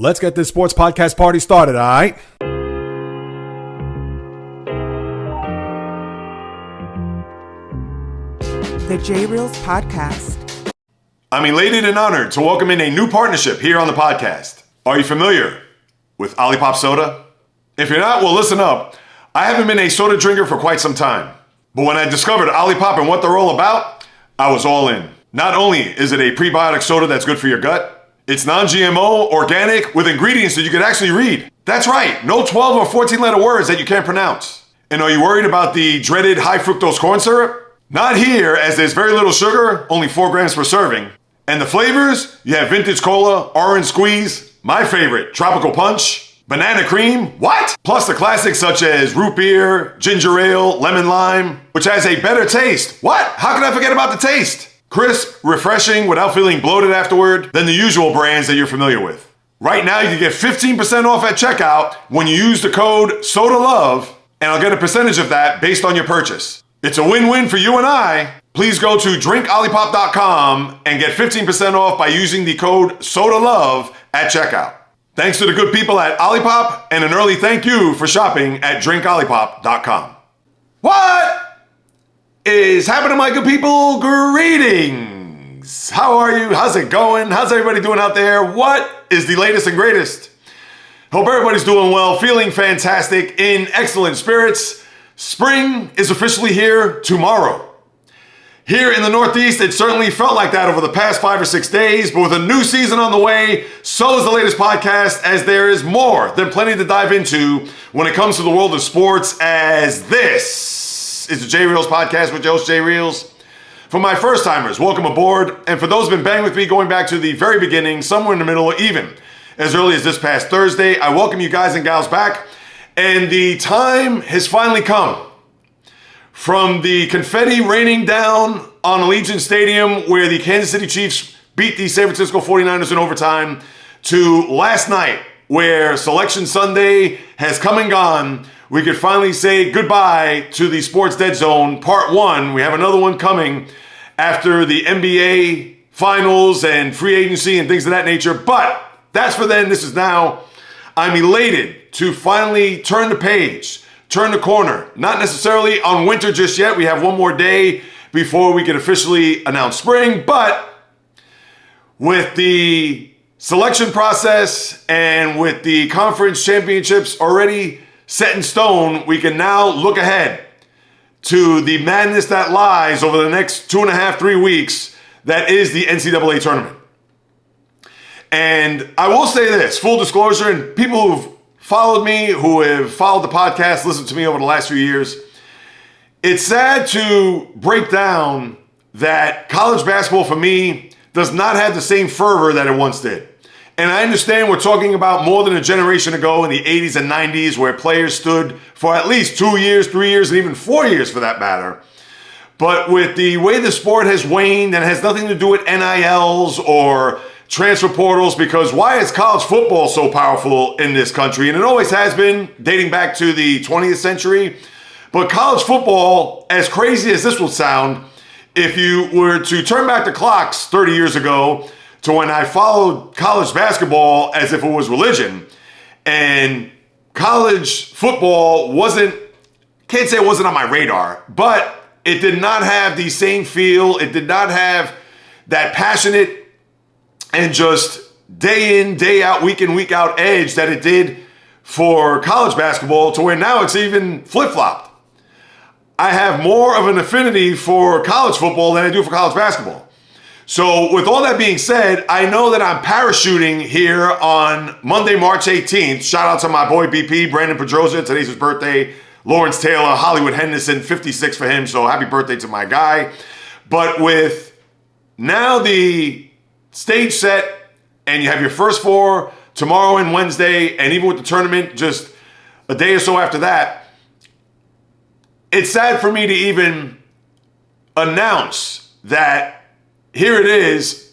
Let's get this sports podcast party started, all right? The J Reels Podcast. I'm elated and honored to welcome in a new partnership here on the podcast. Are you familiar with Olipop Soda? If you're not, well, listen up. I haven't been a soda drinker for quite some time. But when I discovered Olipop and what they're all about, I was all in. Not only is it a prebiotic soda that's good for your gut, it's non-GMO, organic, with ingredients that you can actually read. That's right, no 12 or 14 letter words that you can't pronounce. And are you worried about the dreaded high fructose corn syrup? Not here, as there's very little sugar, only 4 grams per serving. And the flavors, you have vintage cola, orange squeeze, my favorite, tropical punch, banana cream, what? Plus the classics such as root beer, ginger ale, lemon lime, which has a better taste. What? How can I forget about the taste? Crisp, refreshing, without feeling bloated afterward than the usual brands that you're familiar with. Right now you can get 15% off at checkout when you use the code SODALOVE, and I'll get a percentage of that based on your purchase. It's a win-win for you and I. Please go to drinkolipop.com and get 15% off by using the code SODALOVE at checkout. Thanks to the good people at Olipop, and an early thank you for shopping at drinkolipop.com. What is happening, my good people? Greetings. How are you? How's it going? How's everybody doing out there? What is the latest and greatest? Hope everybody's doing well, feeling fantastic, in excellent spirits. Spring is officially here tomorrow. Here in the Northeast, it certainly felt like that over the past 5 or 6 days, but with a new season on the way, so is the latest podcast, as there is more than plenty to dive into when it comes to the world of sports, as this is the J Reels Podcast with your host, J Reels. For my first timers, welcome aboard, and for those who've been banging with me going back to the very beginning, somewhere in the middle, or even as early as this past Thursday, I welcome you guys and gals back. And the time has finally come. From the confetti raining down on Allegiant Stadium, where the Kansas City Chiefs beat the San Francisco 49ers in overtime, to last night, where Selection Sunday has come and gone, we could finally say goodbye to the Sports Dead Zone Part 1. We have another one coming after the NBA Finals and free agency and things of that nature. But that's for then. This is now. I'm elated to finally turn the page, turn the corner. Not necessarily on winter just yet. We have one more day before we can officially announce spring. But with the selection process and with the conference championships already set in stone, we can now look ahead to the madness that lies over the next 2.5, 3 weeks. That is the NCAA Tournament. And I will say this, full disclosure, and people who've followed me, who have followed the podcast, listened to me over the last few years, it's sad to break down that college basketball for me does not have the same fervor that it once did. And I understand we're talking about more than a generation ago in the 80s and 90s where players stood for at least 2 years, 3 years, and even 4 years for that matter. But with the way the sport has waned, and it has nothing to do with NILs or transfer portals, because why is college football so powerful in this country? And it always has been, dating back to the 20th century. But college football, as crazy as this will sound, if you were to turn back the clocks 30 years ago to when I followed college basketball as if it was religion, and college football can't say it wasn't on my radar, but it did not have the same feel. It did not have that passionate and just day in, day out, week in, week out edge that it did for college basketball, to where now it's even flip-flopped. I have more of an affinity for college football than I do for college basketball. So with all that being said, I know that I'm parachuting here on Monday, March 18th. Shout out to my boy BP, Brandon Pedroza. Today's his birthday. Lawrence Taylor, Hollywood Henderson, 56 for him. So happy birthday to my guy. But with now the stage set, and you have your first 4 tomorrow and Wednesday, and even with the tournament just a day or so after that, it's sad for me to even announce that here it is,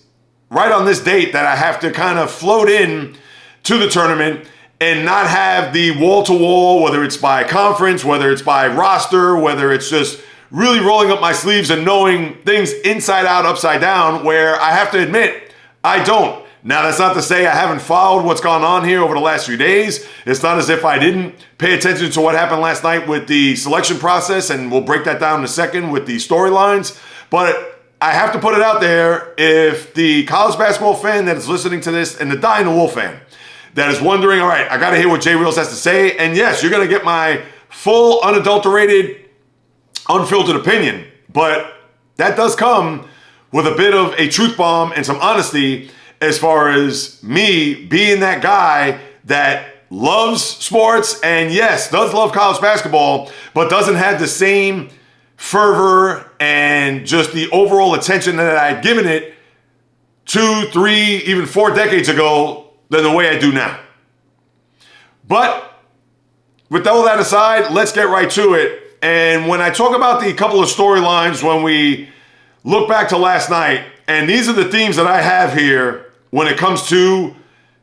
right on this date, that I have to kind of float in to the tournament and not have the wall-to-wall, whether it's by conference, whether it's by roster, whether it's just really rolling up my sleeves and knowing things inside out, upside down, where I have to admit, I don't. Now, that's not to say I haven't followed what's gone on here over the last few days. It's not as if I didn't pay attention to what happened last night with the selection process, and we'll break that down in a second with the storylines. But I have to put it out there, if the college basketball fan that is listening to this and the die-in-the-wool fan that is wondering, all right, I got to hear what J Reels has to say. And yes, you're going to get my full, unadulterated, unfiltered opinion. But that does come with a bit of a truth bomb and some honesty, as far as me being that guy that loves sports and, yes, does love college basketball, but doesn't have the same fervor and just the overall attention that I had given it 2, 3, even 4 decades ago than the way I do now. But with all that aside, let's get right to it. And when I talk about the couple of storylines, when we look back to last night, and these are the themes that I have here when it comes to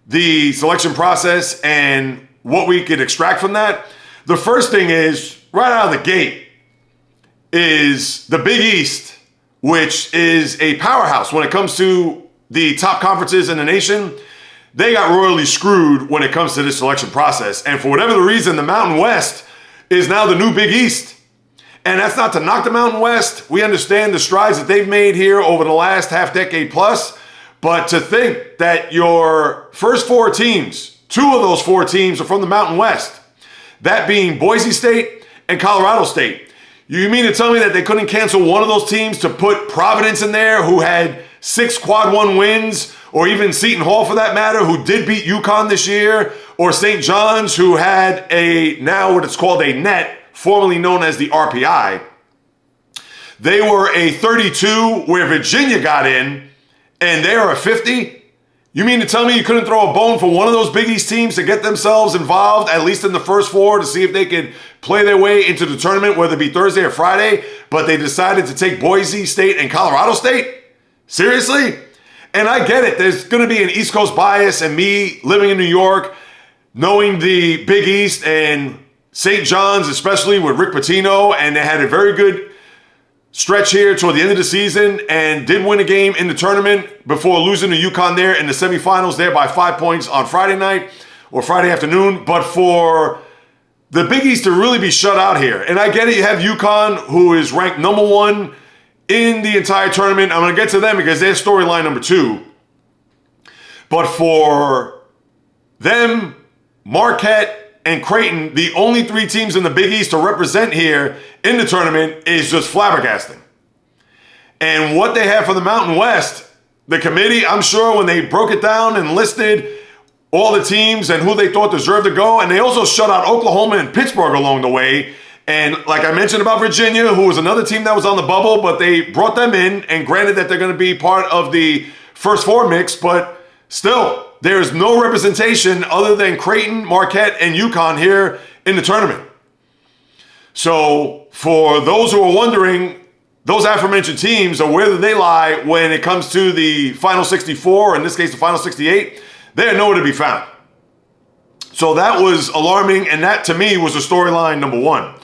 the selection process and what we could extract from that. The first thing is, right out of the gate, is the Big East, which is a powerhouse when it comes to the top conferences in the nation. They got royally screwed when it comes to this selection process. And for whatever the reason, the Mountain West is now the new Big East. And that's not to knock the Mountain West. We understand the strides that they've made here over the last half decade plus. But to think that your first 4 teams, 2 of those 4 teams are from the Mountain West, that being Boise State and Colorado State. You mean to tell me that they couldn't cancel one of those teams to put Providence in there, who had 6 quad 1 wins, or even Seton Hall for that matter, who did beat UConn this year, or St. John's, who had now what it's called a net, formerly known as the RPI. They were a 32 where Virginia got in, and they are a 50? You mean to tell me you couldn't throw a bone for one of those Big East teams to get themselves involved, at least in the first 4, to see if they could play their way into the tournament, whether it be Thursday or Friday, but they decided to take Boise State and Colorado State? Seriously? And I get it. There's going to be an East Coast bias, and me living in New York, knowing the Big East and St. John's, especially with Rick Pitino, and they had a very good stretch here toward the end of the season and did win a game in the tournament before losing to UConn there in the semifinals there by 5 points on Friday night or Friday afternoon. But for the Big East to really be shut out here, and I get it, you have UConn, who is ranked number 1 in the entire tournament. I'm going to get to them because they're storyline number 2. But for them, Marquette, and Creighton, the only 3 teams in the Big East to represent here in the tournament, is just flabbergasting. And what they have for the Mountain West, the committee, I'm sure when they broke it down and listed all the teams and who they thought deserved to go, and they also shut out Oklahoma and Pittsburgh along the way. And like I mentioned about Virginia, who was another team that was on the bubble, but they brought them in, and granted that they're going to be part of the first 4 mix, but still, there's no representation other than Creighton, Marquette, and UConn here in the tournament. So for those who are wondering, those aforementioned teams, or where do they lie when it comes to the Final 64, or in this case the Final 68, they are nowhere to be found. So that was alarming, and that to me was the storyline number 1.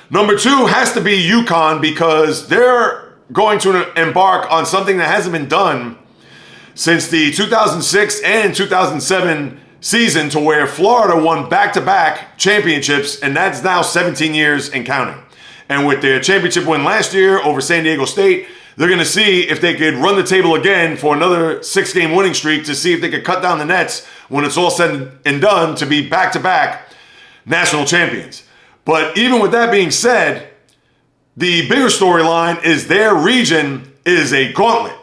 Number 2 has to be UConn, because they're going to embark on something that hasn't been done since the 2006 and 2007 season, to where Florida won back-to-back championships, and that's now 17 years and counting. And with their championship win last year over San Diego State, they're going to see if they could run the table again for another 6-game winning streak, to see if they could cut down the nets when it's all said and done, to be back-to-back national champions. But even with that being said, the bigger storyline is their region is a gauntlet.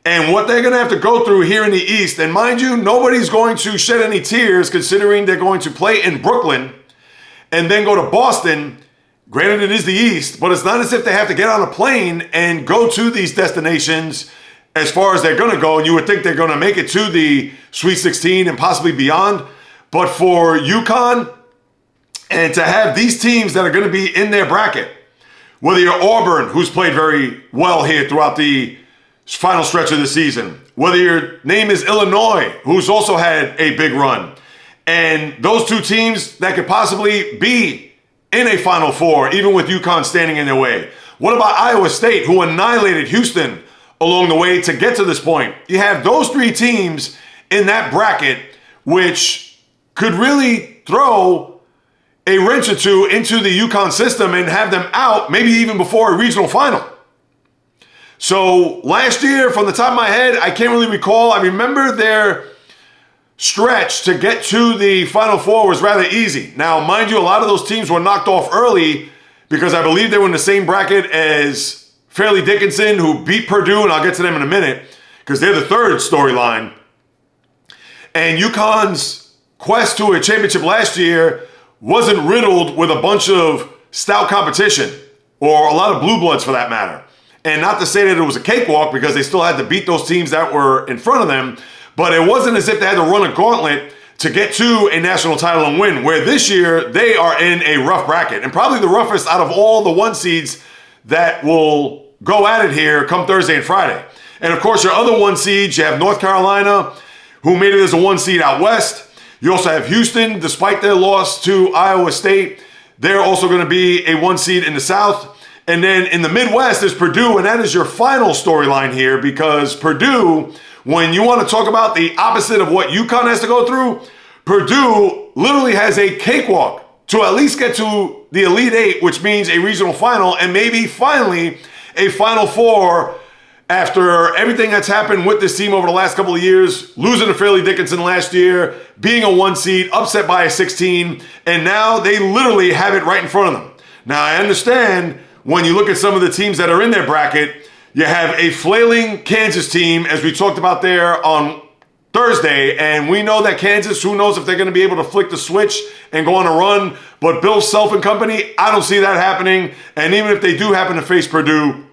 And what they're going to have to go through here in the East, and mind you, nobody's going to shed any tears considering they're going to play in Brooklyn and then go to Boston. Granted, it is the East, but it's not as if they have to get on a plane and go to these destinations as far as they're going to go. And you would think they're going to make it to the Sweet 16 and possibly beyond. But for UConn, and to have these teams that are going to be in their bracket, whether you're Auburn, who's played very well here throughout the final stretch of the season, whether your name is Illinois, who's also had a big run, and those 2 teams that could possibly be in a Final Four, even with UConn standing in their way. What about Iowa State, who annihilated Houston along the way to get to this point? You have those 3 teams in that bracket, which could really throw a wrench or two into the UConn system and have them out maybe even before a regional final. So last year, from the top of my head, I can't really recall. I remember their stretch to get to the Final Four was rather easy. Now, mind you, a lot of those teams were knocked off early because I believe they were in the same bracket as Fairleigh Dickinson, who beat Purdue, and I'll get to them in a minute because they're the third storyline. And UConn's quest to a championship last year wasn't riddled with a bunch of stout competition, or a lot of blue bloods for that matter. And not to say that it was a cakewalk because they still had to beat those teams that were in front of them, but it wasn't as if they had to run a gauntlet to get to a national title and win, where this year they are in a rough bracket, and probably the roughest out of all the one seeds that will go at it here come Thursday and Friday. And of course, your other one seeds, you have North Carolina, who made it as a one seed out west. You also have Houston, despite their loss to Iowa State. They're also going to be a one seed in the South. And then in the Midwest, there's Purdue, and that is your final storyline here, because Purdue, when you want to talk about the opposite of what UConn has to go through, Purdue literally has a cakewalk to at least get to the Elite Eight, which means a regional final, and maybe finally a Final Four after everything that's happened with this team over the last couple of years, losing to Fairleigh Dickinson last year, being a one seed, upset by a 16, and now they literally have it right in front of them. Now, I understand when you look at some of the teams that are in their bracket, you have a flailing Kansas team, as we talked about there on Thursday, and we know that Kansas, who knows if they're going to be able to flick the switch and go on a run, but Bill Self and company, I don't see that happening, and even if they do happen to face Purdue,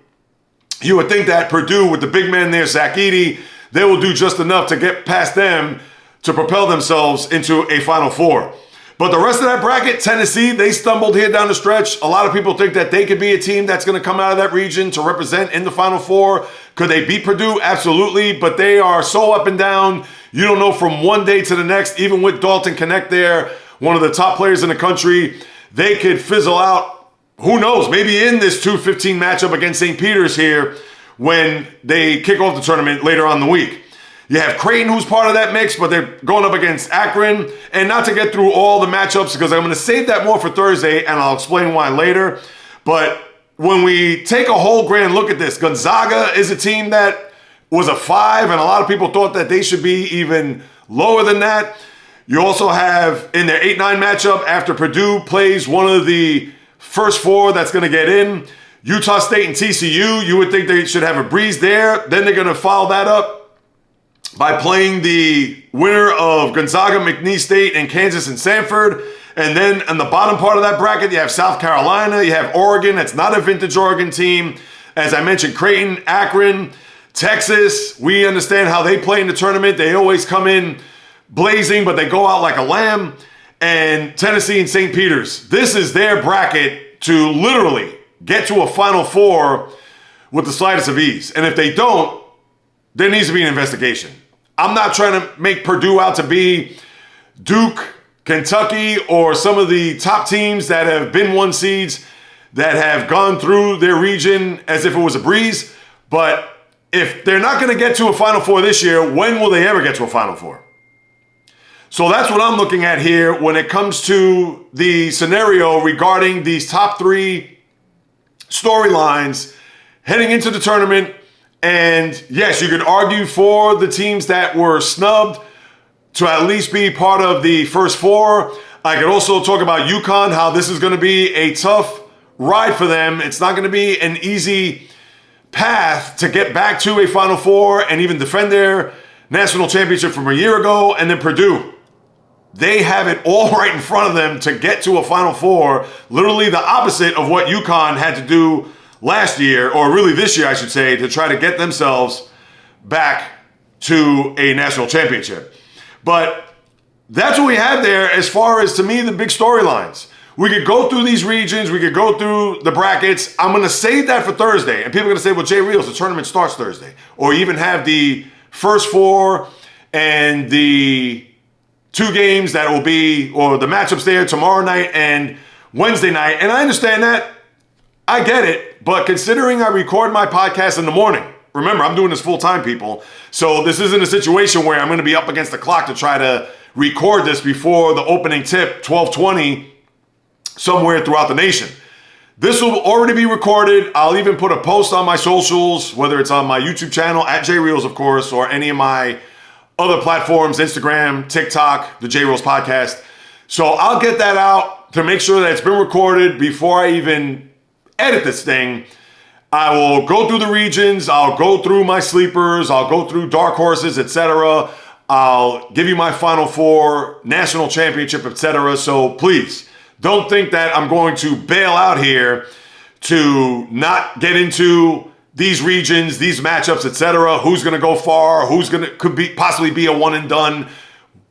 you would think that Purdue, with the big man there, Zach Edey, they will do just enough to get past them to propel themselves into a Final Four. But the rest of that bracket, Tennessee, they stumbled here down the stretch. A lot of people think that they could be a team that's going to come out of that region to represent in the Final Four. Could they beat Purdue? Absolutely. But they are so up and down. You don't know from one day to the next. Even with Dalton Connect there, one of the top players in the country, they could fizzle out. Who knows? Maybe in this 2-15 matchup against St. Peter's here when they kick off the tournament later on in the week. You have Creighton, who's part of that mix, but they're going up against Akron. And not to get through all the matchups, because I'm going to save that more for Thursday, and I'll explain why later. But when we take a whole grand look at this, Gonzaga is a team that was a 5, and a lot of people thought that they should be even lower than that. You also have, in their 8-9 matchup, after Purdue plays one of the first 4 that's going to get in, Utah State and TCU, you would think they should have a breeze there. Then they're going to follow that up by playing the winner of Gonzaga, McNeese State, and Kansas and Sanford. And then on the bottom part of that bracket, you have South Carolina, you have Oregon. That's not a vintage Oregon team. As I mentioned, Creighton, Akron, Texas. We understand how they play in the tournament. They always come in blazing, but they go out like a lamb. And Tennessee and St. Peter's. This is their bracket to literally get to a Final Four with the slightest of ease. And if they don't, there needs to be an investigation. I'm not trying to make Purdue out to be Duke, Kentucky, or some of the top teams that have been one seeds that have gone through their region as if it was a breeze. But if they're not going to get to a Final Four this year, when will they ever get to a Final Four? So that's what I'm looking at here when it comes to the scenario regarding these top 3 storylines heading into the tournament. And yes, you could argue for the teams that were snubbed to at least be part of the first 4. I could also talk about UConn, how this is going to be a tough ride for them. It's not going to be an easy path to get back to a Final Four and even defend their national championship from a year ago. And then Purdue, they have it all right in front of them to get to a Final Four, literally the opposite of what UConn had to do last year, or really this year, I should say, to try to get themselves back to a national championship. But that's what we have there as far as, to me, the big storylines. We could go through these regions. We could go through the brackets. I'm going to save that for Thursday. And people are going to say, well, Jay Reels, the tournament starts Thursday. Or even have the first 4 and the 2 games that will be, or the matchups there tomorrow night and Wednesday night. And I understand that. I get it. But considering I record my podcast in the morning, remember, I'm doing this full-time, people. So this isn't a situation where I'm going to be up against the clock to try to record this before the opening tip, 12:20, somewhere throughout the nation. This will already be recorded. I'll even put a post on my socials, whether it's on my YouTube channel, at JReels, of course, or any of my other platforms, Instagram, TikTok, the JReels podcast. So I'll get that out to make sure that it's been recorded before I even edit this thing. I will go through the regions. I'll go through my sleepers. I'll go through dark horses, etc. I'll give you my Final Four, national championship, etc. So please, don't think that I'm going to bail out here to not get into these regions, these matchups, etc. Who's going to go far? Could possibly be a one and done?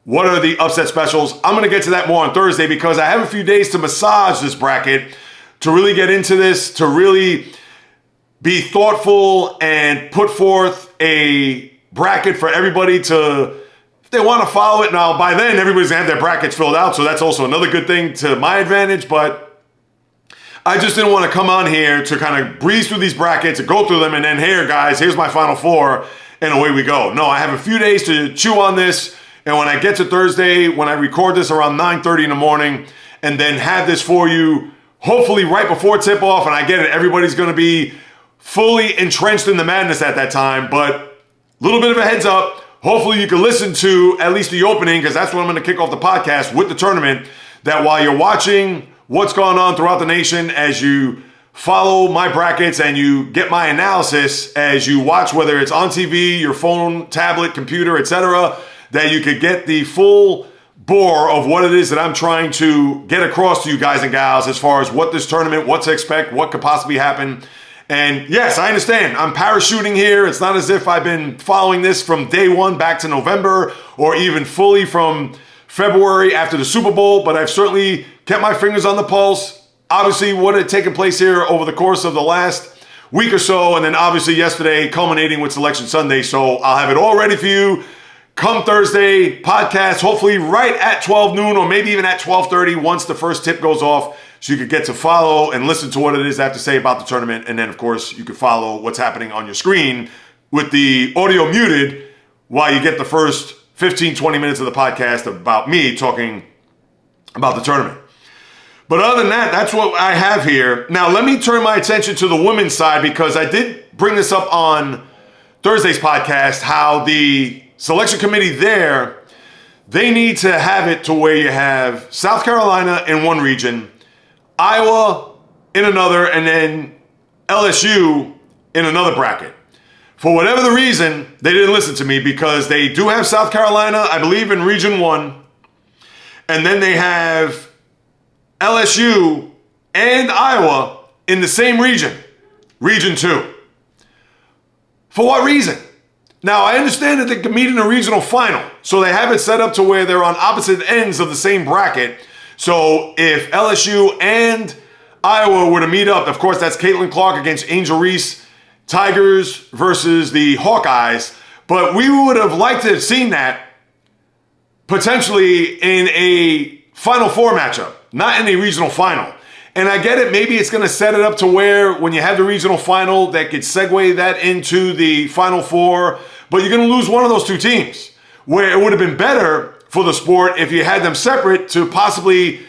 What are the upset specials? I'm going to get to that more on Thursday because I have a few days to massage this bracket, to really get into this, to really be thoughtful and put forth a bracket for everybody to, if they want to follow it. Now, by then, everybody's going to have their brackets filled out, so that's also another good thing to my advantage, but I just didn't want to come on here to kind of breeze through these brackets and go through them and then, here, guys, here's my Final Four, and away we go. No, I have a few days to chew on this, and when I get to Thursday, when I record this around 9:30 in the morning, and then have this for you, hopefully right before tip-off, and I get it, everybody's going to be fully entrenched in the madness at that time, but a little bit of a heads up. Hopefully you can listen to at least the opening, because that's when I'm going to kick off the podcast with the tournament, that while you're watching what's going on throughout the nation, as you follow my brackets and you get my analysis, as you watch, whether it's on TV, your phone, tablet, computer, etc., that you could get the full bore of what it is that I'm trying to get across to you guys and gals as far as what this tournament, what to expect, what could possibly happen. And yes, I understand. I'm parachuting here. It's not as if I've been following this from day one back to November or even fully from February after the Super Bowl, but I've certainly kept my fingers on the pulse. Obviously, what had taken place here over the course of the last week or so, and then obviously yesterday culminating with Selection Sunday. So I'll have it all ready for you come Thursday podcast, hopefully right at 12 noon or maybe even at 12:30 once the first tip goes off, so you could get to follow and listen to what it is I have to say about the tournament. And then, of course, you can follow what's happening on your screen with the audio muted while you get the first 15, 20 minutes of the podcast about me talking about the tournament. But other than that, that's what I have here. Now, let me turn my attention to the women's side, because I did bring this up on Thursday's podcast, how the selection committee there, they need to have it to where you have South Carolina in one region, Iowa in another, and then LSU in another bracket. For whatever the reason, they didn't listen to me, because they do have South Carolina, I believe, in Region 1. And then they have LSU and Iowa in the same region, Region 2. For what reason? Now, I understand that they can meet in a regional final, so they have it set up to where they're on opposite ends of the same bracket. So if LSU and Iowa were to meet up, of course, that's Caitlin Clark against Angel Reese, Tigers versus the Hawkeyes. But we would have liked to have seen that potentially in a Final Four matchup, not in a regional final. And I get it, maybe it's going to set it up to where when you have the regional final, that could segue that into the Final Four, but you're going to lose one of those two teams, where it would have been better for the sport if you had them separate to possibly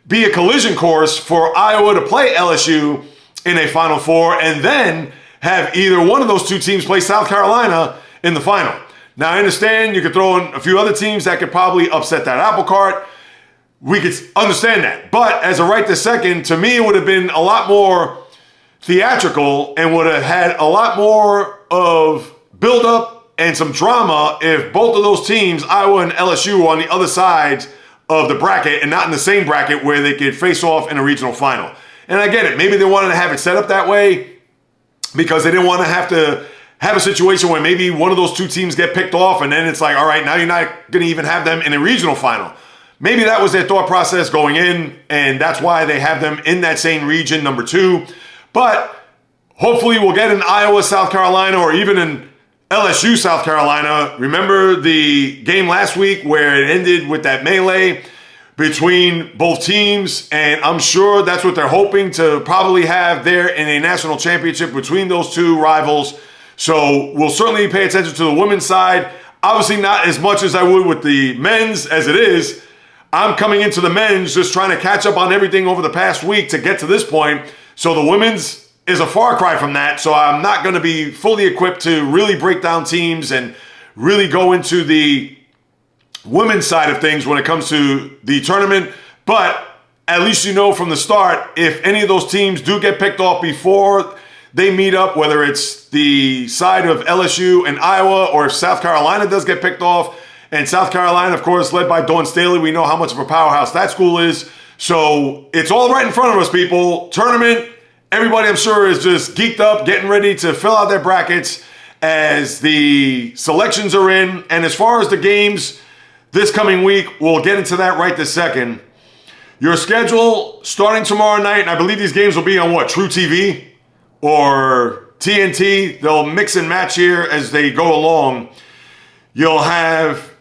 be a collision course for Iowa to play LSU in a Final Four, and then have either one of those two teams play South Carolina in the final. Now, I understand you could throw in a few other teams that could probably upset that apple cart. We could understand that. But as a right this second, to me, it would have been a lot more theatrical and would have had a lot more of build-up and some drama if both of those teams, Iowa and LSU, were on the other sides of the bracket and not in the same bracket where they could face off in a regional final. And I get it. Maybe they wanted to have it set up that way because they didn't want to have a situation where maybe one of those two teams get picked off and then it's like, all right, now you're not going to even have them in a regional final. Maybe that was their thought process going in, and that's why they have them in that same region, number 2. But hopefully we'll get an Iowa, South Carolina, or even an LSU, South Carolina. Remember the game last week where it ended with that melee between both teams, and I'm sure that's what they're hoping to probably have there in a national championship between those two rivals. So we'll certainly pay attention to the women's side. Obviously not as much as I would with the men's as it is. I'm coming into the men's just trying to catch up on everything over the past week to get to this point. So the women's is a far cry from that. So I'm not going to be fully equipped to really break down teams and really go into the women's side of things when it comes to the tournament. But at least you know from the start, if any of those teams do get picked off before they meet up, whether it's the side of LSU and Iowa, or if South Carolina does get picked off, and South Carolina, of course, led by Dawn Staley, we know how much of a powerhouse that school is. So it's all right in front of us, people. Tournament, everybody I'm sure is just geeked up, getting ready to fill out their brackets as the selections are in. And as far as the games this coming week, we'll get into that right this second. Your schedule starting tomorrow night, and I believe these games will be on what, True TV or TNT? They'll mix and match here as they go along. You'll have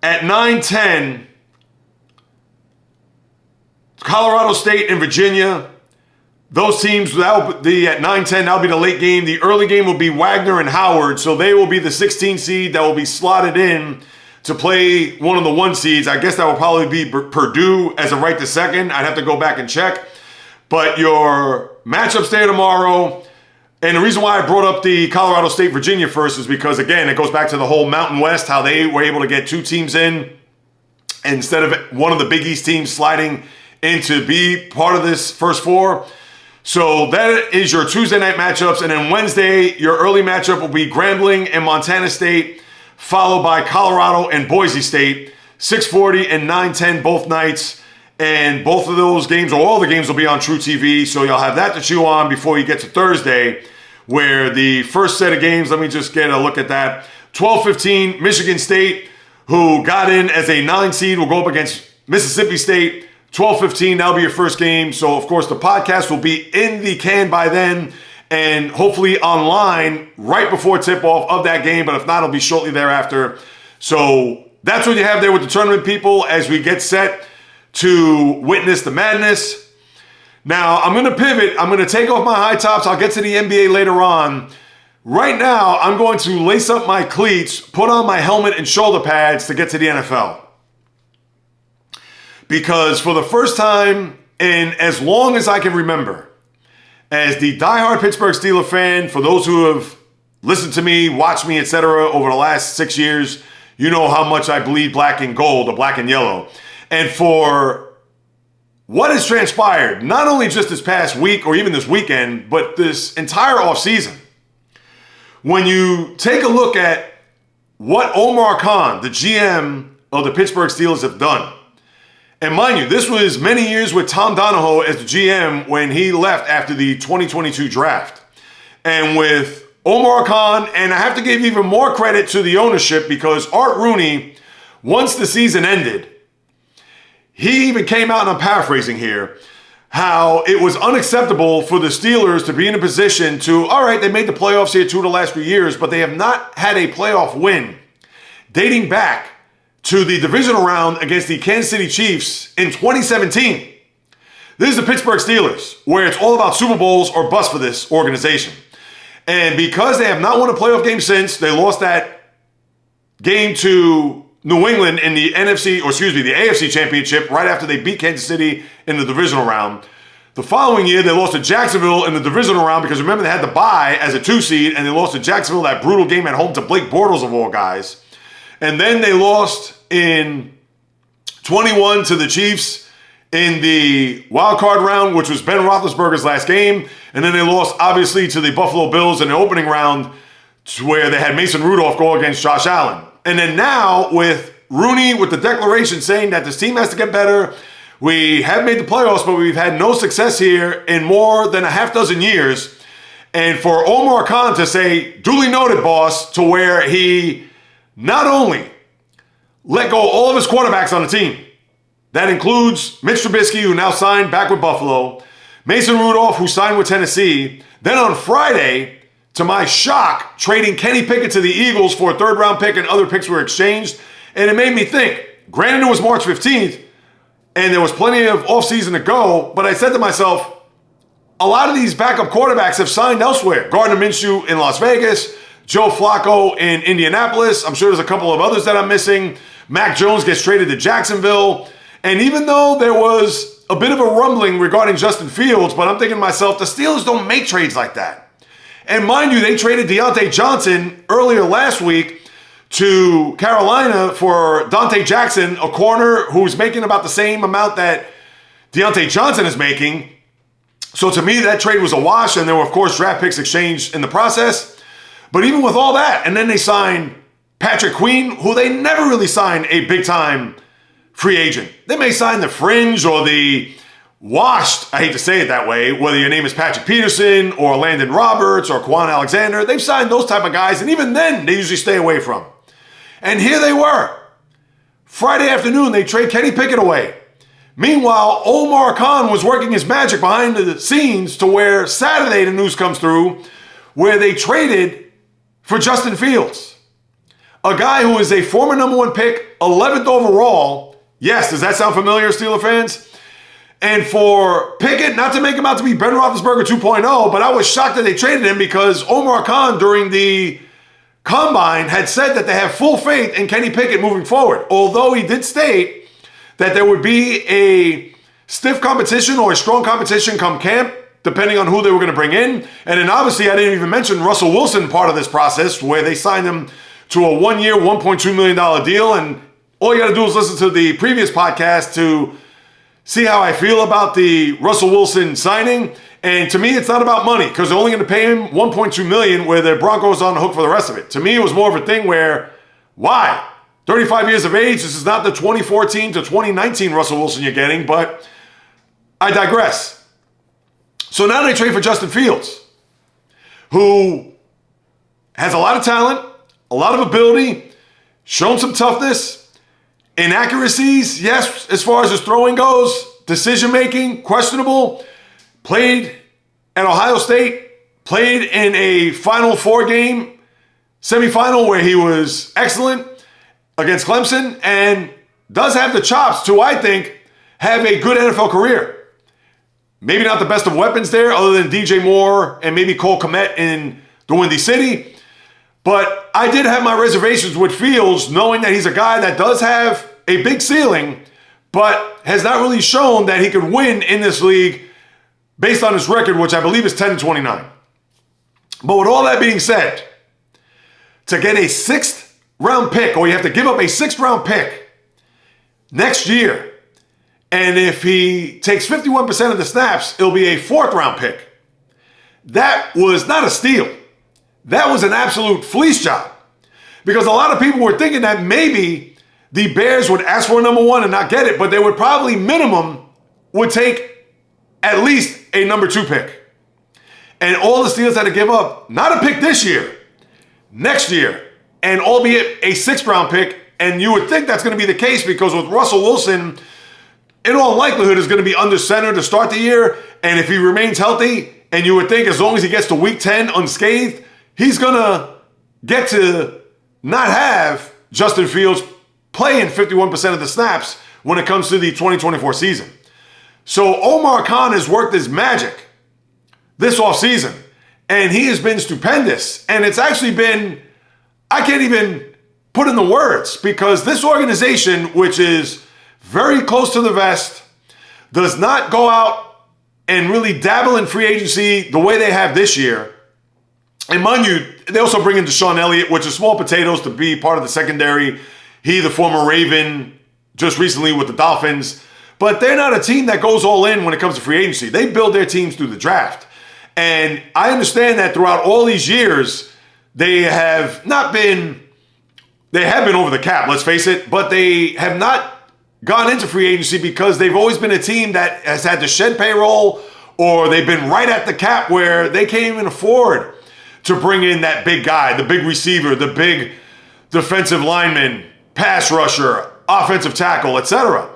at 9:10 Colorado State and Virginia. Those teams, that'll be at 9:10, that'll be the late game. The early game will be Wagner and Howard, so they will be the 16 seed that will be slotted in to play one of the 1 seeds. I guess that will probably be Purdue as of right this second. I'd have to go back and check. But your matchups there tomorrow, and the reason why I brought up the Colorado State-Virginia first is because, again, it goes back to the whole Mountain West, how they were able to get 2 teams in instead of one of the Big East teams sliding in to be part of this first 4. So that is your Tuesday night matchups. And then Wednesday, your early matchup will be Grambling and Montana State, followed by Colorado and Boise State, 6:40 and 9:10 both nights. And both of those games, or all the games, will be on True TV. So you'll have that to chew on before you get to Thursday, where the first set of games, let me just get a look at that. 12:15, Michigan State, who got in as a 9 seed, will go up against Mississippi State. 12:15, that'll be your first game. So, of course, the podcast will be in the can by then and hopefully online right before tip-off of that game. But if not, it'll be shortly thereafter. So that's what you have there with the tournament, people, as we get set to witness the madness. Now, I'm going to pivot. I'm going to take off my high tops. I'll get to the NBA later on. Right now, I'm going to lace up my cleats, put on my helmet and shoulder pads to get to the NFL. Because for the first time in as long as I can remember, as the diehard Pittsburgh Steelers fan, for those who have listened to me, watched me, etc., over the last 6 years, you know how much I bleed black and gold, or black and yellow. And for what has transpired, not only just this past week or even this weekend, but this entire offseason, when you take a look at what Omar Khan, the GM of the Pittsburgh Steelers, have done, and mind you, this was many years with Tom Donahoe as the GM when he left after the 2022 draft. And with Omar Khan, and I have to give even more credit to the ownership, because Art Rooney, once the season ended, he even came out, and I'm paraphrasing here, how it was unacceptable for the Steelers to be in a position to, all right, they made the playoffs here 2 of the last 3 years, but they have not had a playoff win dating back to the divisional round against the Kansas City Chiefs in 2017. This is the Pittsburgh Steelers, where it's all about Super Bowls or bust for this organization. And because they have not won a playoff game since, they lost that game to New England in the the AFC Championship right after they beat Kansas City in the divisional round. The following year, they lost to Jacksonville in the divisional round because, remember, they had the bye as a 2 seed, and they lost to Jacksonville, that brutal game at home to Blake Bortles of all guys. And then they lost in 21 to the Chiefs in the wild card round, which was Ben Roethlisberger's last game. And then they lost, obviously, to the Buffalo Bills in the opening round, where they had Mason Rudolph go against Josh Allen. And then now with Rooney with the declaration saying that this team has to get better. We have made the playoffs, but we've had no success here in more than a half dozen years. And for Omar Khan to say, duly noted, boss, to where he not only let go all of his quarterbacks on the team, that includes Mitch Trubisky, who now signed back with Buffalo, Mason Rudolph, who signed with Tennessee, then on Friday, to my shock, trading Kenny Pickett to the Eagles for a 3rd-round pick, and other picks were exchanged. And it made me think, granted it was March 15th, and there was plenty of offseason to go, but I said to myself, a lot of these backup quarterbacks have signed elsewhere. Gardner Minshew in Las Vegas, Joe Flacco in Indianapolis. I'm sure there's a couple of others that I'm missing. Mac Jones gets traded to Jacksonville. And even though there was a bit of a rumbling regarding Justin Fields, but I'm thinking to myself, the Steelers don't make trades like that. And mind you, they traded Deontay Johnson earlier last week to Carolina for Dante Jackson, a corner who's making about the same amount that Deontay Johnson is making. So to me, that trade was a wash, and there were, of course, draft picks exchanged in the process. But even with all that, and then they signed Patrick Queen, who they never really signed a big-time free agent. They may sign the fringe or the washed, I hate to say it that way, whether your name is Patrick Peterson or Landon Roberts or Quan Alexander. They've signed those type of guys, and even then, they usually stay away from. And here they were. Friday afternoon, they trade Kenny Pickett away. Meanwhile, Omar Khan was working his magic behind the scenes to where Saturday the news comes through where they traded for Justin Fields, a guy who is a former number 1 pick, 11th overall. Yes, does that sound familiar, Steeler fans? And for Pickett, not to make him out to be Ben Roethlisberger 2.0, but I was shocked that they traded him because Omar Khan during the Combine had said that they have full faith in Kenny Pickett moving forward, although he did state that there would be a stiff competition or a strong competition come camp, depending on who they were going to bring in. And then obviously I didn't even mention Russell Wilson part of this process where they signed him to a 1-year, $1.2 million deal. And all you got to do is listen to the previous podcast to see how I feel about the Russell Wilson signing. And to me, it's not about money because they're only going to pay him $1.2 million where the Broncos are on the hook for the rest of it. To me, it was more of a thing where, why? 35 years of age, this is not the 2014 to 2019 Russell Wilson you're getting, but I digress. So now they trade for Justin Fields, who has a lot of talent, a lot of ability, shown some toughness, inaccuracies, yes, as far as his throwing goes, decision-making, questionable, played at Ohio State, played in a Final Four game, semifinal where he was excellent against Clemson, and does have the chops to, I think, have a good NFL career. Maybe not the best of weapons there, other than DJ Moore and maybe Cole Kmet in the Windy City. But I did have my reservations with Fields, knowing that he's a guy that does have a big ceiling, but has not really shown that he could win in this league based on his record, which I believe is 10-29. But with all that being said, to get a 6th round pick, or you have to give up a 6th round pick next year, and if he takes 51% of the snaps, it'll be a 4th round pick. That was not a steal. That was an absolute fleece job. Because a lot of people were thinking that maybe the Bears would ask for a number 1 and not get it, but they would probably minimum would take at least a number 2 pick. And all the Steelers had to give up, not a pick this year, next year, and albeit a 6th round pick. And you would think that's going to be the case because with Russell Wilson, in all likelihood, is going to be under center to start the year. And if he remains healthy, and you would think as long as he gets to week 10 unscathed, he's going to get to not have Justin Fields playing 51% of the snaps when it comes to the 2024 season. So Omar Khan has worked his magic this offseason, and he has been stupendous. And it's actually been, I can't even put in the words, because this organization, which is very close to the vest, does not go out and really dabble in free agency the way they have this year. And mind you, they also bring in Deshaun Elliott, which is small potatoes to be part of the secondary. He, the former Raven, just recently with the Dolphins. But they're not a team that goes all in when it comes to free agency. They build their teams through the draft. And I understand that throughout all these years, they have been over the cap, let's face it, but they have not gone into free agency because they've always been a team that has had to shed payroll, or they've been right at the cap where they can't even afford to bring in that big guy, the big receiver, the big defensive lineman, pass rusher, offensive tackle, etc.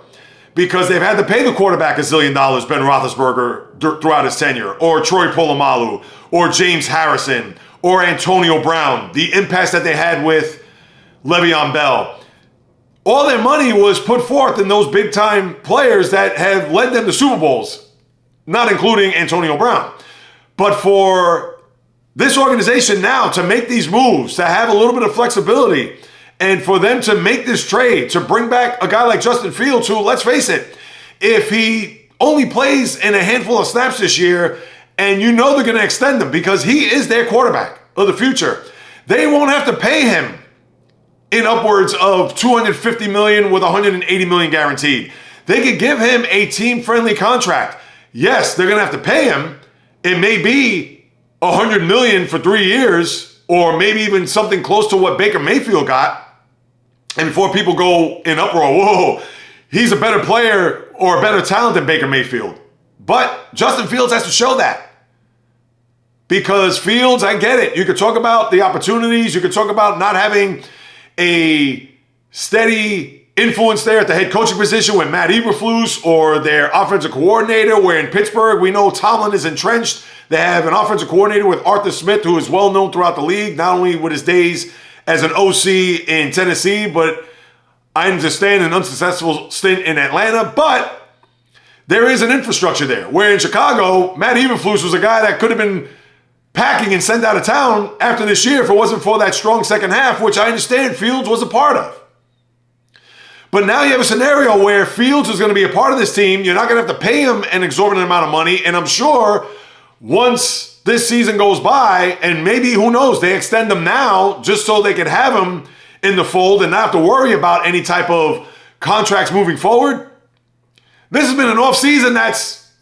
Because they've had to pay the quarterback $1 zillion, Ben Roethlisberger, throughout his tenure, or Troy Polamalu, or James Harrison, or Antonio Brown, the impasse that they had with Le'Veon Bell. All their money was put forth in those big-time players that have led them to Super Bowls. not including Antonio Brown. But for this organization now to make these moves, to have a little bit of flexibility, and for them to make this trade, to bring back a guy like Justin Fields, who, let's face it, if he only plays in a handful of snaps this year, and you know they're going to extend him because he is their quarterback of the future, they won't have to pay him in upwards of $250 million with $180 million guaranteed. They could give him a team-friendly contract. Yes, they're going to have to pay him. It may be $100 million for 3 years, or maybe even something close to what Baker Mayfield got. And before people go in uproar, whoa, he's a better player or a better talent than Baker Mayfield. But Justin Fields has to show that. Because Fields, I get it. You could talk about the opportunities. You could talk about not having a steady influence there at the head coaching position with Matt Eberflus or their offensive coordinator, where in Pittsburgh, we know Tomlin is entrenched. They have an offensive coordinator with Arthur Smith, who is well known throughout the league, not only with his days as an OC in Tennessee, but I understand an unsuccessful stint in Atlanta. But there is an infrastructure there, where in Chicago, Matt Eberflus was a guy that could have been packing and sent out of town after this year if it wasn't for that strong second half, which I understand Fields was a part of. But now you have a scenario where Fields is going to be a part of this team. You're not going to have to pay him an exorbitant amount of money. And I'm sure once this season goes by, and maybe, who knows, they extend him now just so they can have him in the fold and not have to worry about any type of contracts moving forward. This has been an offseason that's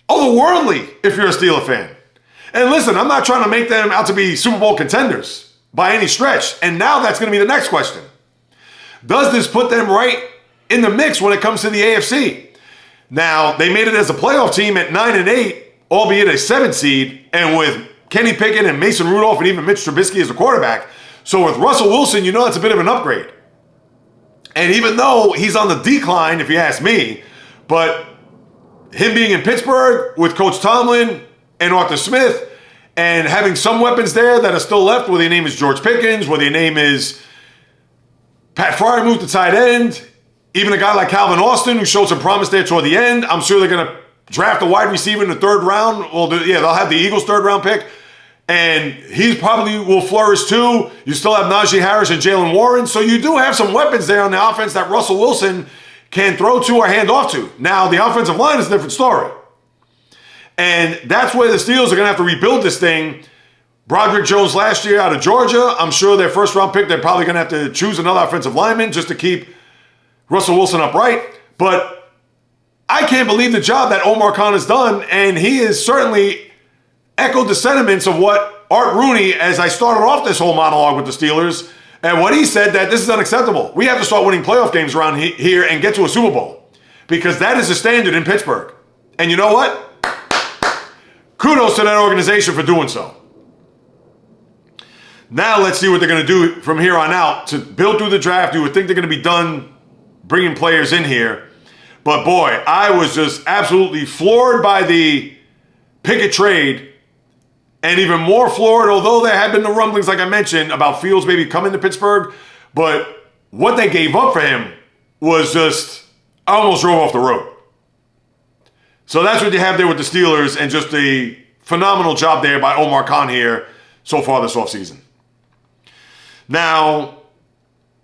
otherworldly if you're a Steeler fan. And listen, I'm not trying to make them out to be Super Bowl contenders by any stretch. And now that's going to be the next question. Does this put them right in the mix when it comes to the AFC? Now, they made it as a playoff team at 9-8, albeit a 7 seed, and with Kenny Pickett and Mason Rudolph and even Mitch Trubisky as the quarterback. So with Russell Wilson, you know that's a bit of an upgrade. And even though he's on the decline, if you ask me, but him being in Pittsburgh with Coach Tomlin and Arthur Smith, and having some weapons there that are still left, whether your name is George Pickens, whether your name is Pat Freiermuth, the tight end, even a guy like Calvin Austin, who showed some promise there toward the end. I'm sure they're going to draft a wide receiver in the 3rd round. Well, yeah, they'll have the Eagles' 3rd round pick, and he probably will flourish too. You still have Najee Harris and Jalen Warren, so you do have some weapons there on the offense that Russell Wilson can throw to or hand off to. Now, the offensive line is a different story. And that's where the Steelers are going to have to rebuild this thing. Broderick Jones last year out of Georgia. I'm sure their 1st round pick, they're probably going to have to choose another offensive lineman just to keep Russell Wilson upright. But I can't believe the job that Omar Khan has done. And he has certainly echoed the sentiments of what Art Rooney, as I started off this whole monologue with the Steelers, and what he said, that this is unacceptable. We have to start winning playoff games around here and get to a Super Bowl. Because that is the standard in Pittsburgh. And you know what? Kudos to that organization for doing so. Now let's see what they're going to do from here on out to build through the draft. You would think they're going to be done bringing players in here. But boy, I was just absolutely floored by the Pickett trade. And even more floored, although there had been the rumblings, like I mentioned, about Fields maybe coming to Pittsburgh. But what they gave up for him was just, I almost drove off the road. So that's what you have there with the Steelers, and just a phenomenal job there by Omar Khan here so far this offseason. Now,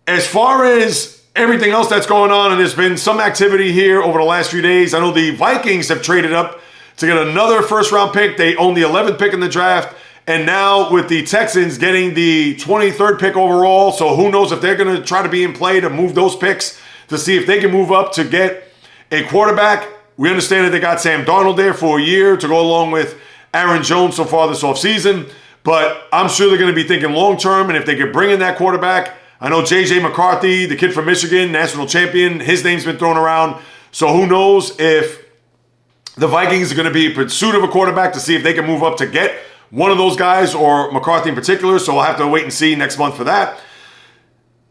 as far as everything else that's going on, and there's been some activity here over the last few days, I know the Vikings have traded up to get another 1st round pick. They own the 11th pick in the draft, and now with the Texans getting the 23rd pick overall, so who knows if they're going to try to be in play to move those picks to see if they can move up to get a quarterback. We understand that they got Sam Darnold there for a year to go along with Aaron Jones so far this offseason. But I'm sure they're going to be thinking long-term, and if they could bring in that quarterback, I know J.J. McCarthy, the kid from Michigan, national champion, his name's been thrown around. So who knows if the Vikings are going to be in pursuit of a quarterback to see if they can move up to get one of those guys, or McCarthy in particular. So we'll have to wait and see next month for that.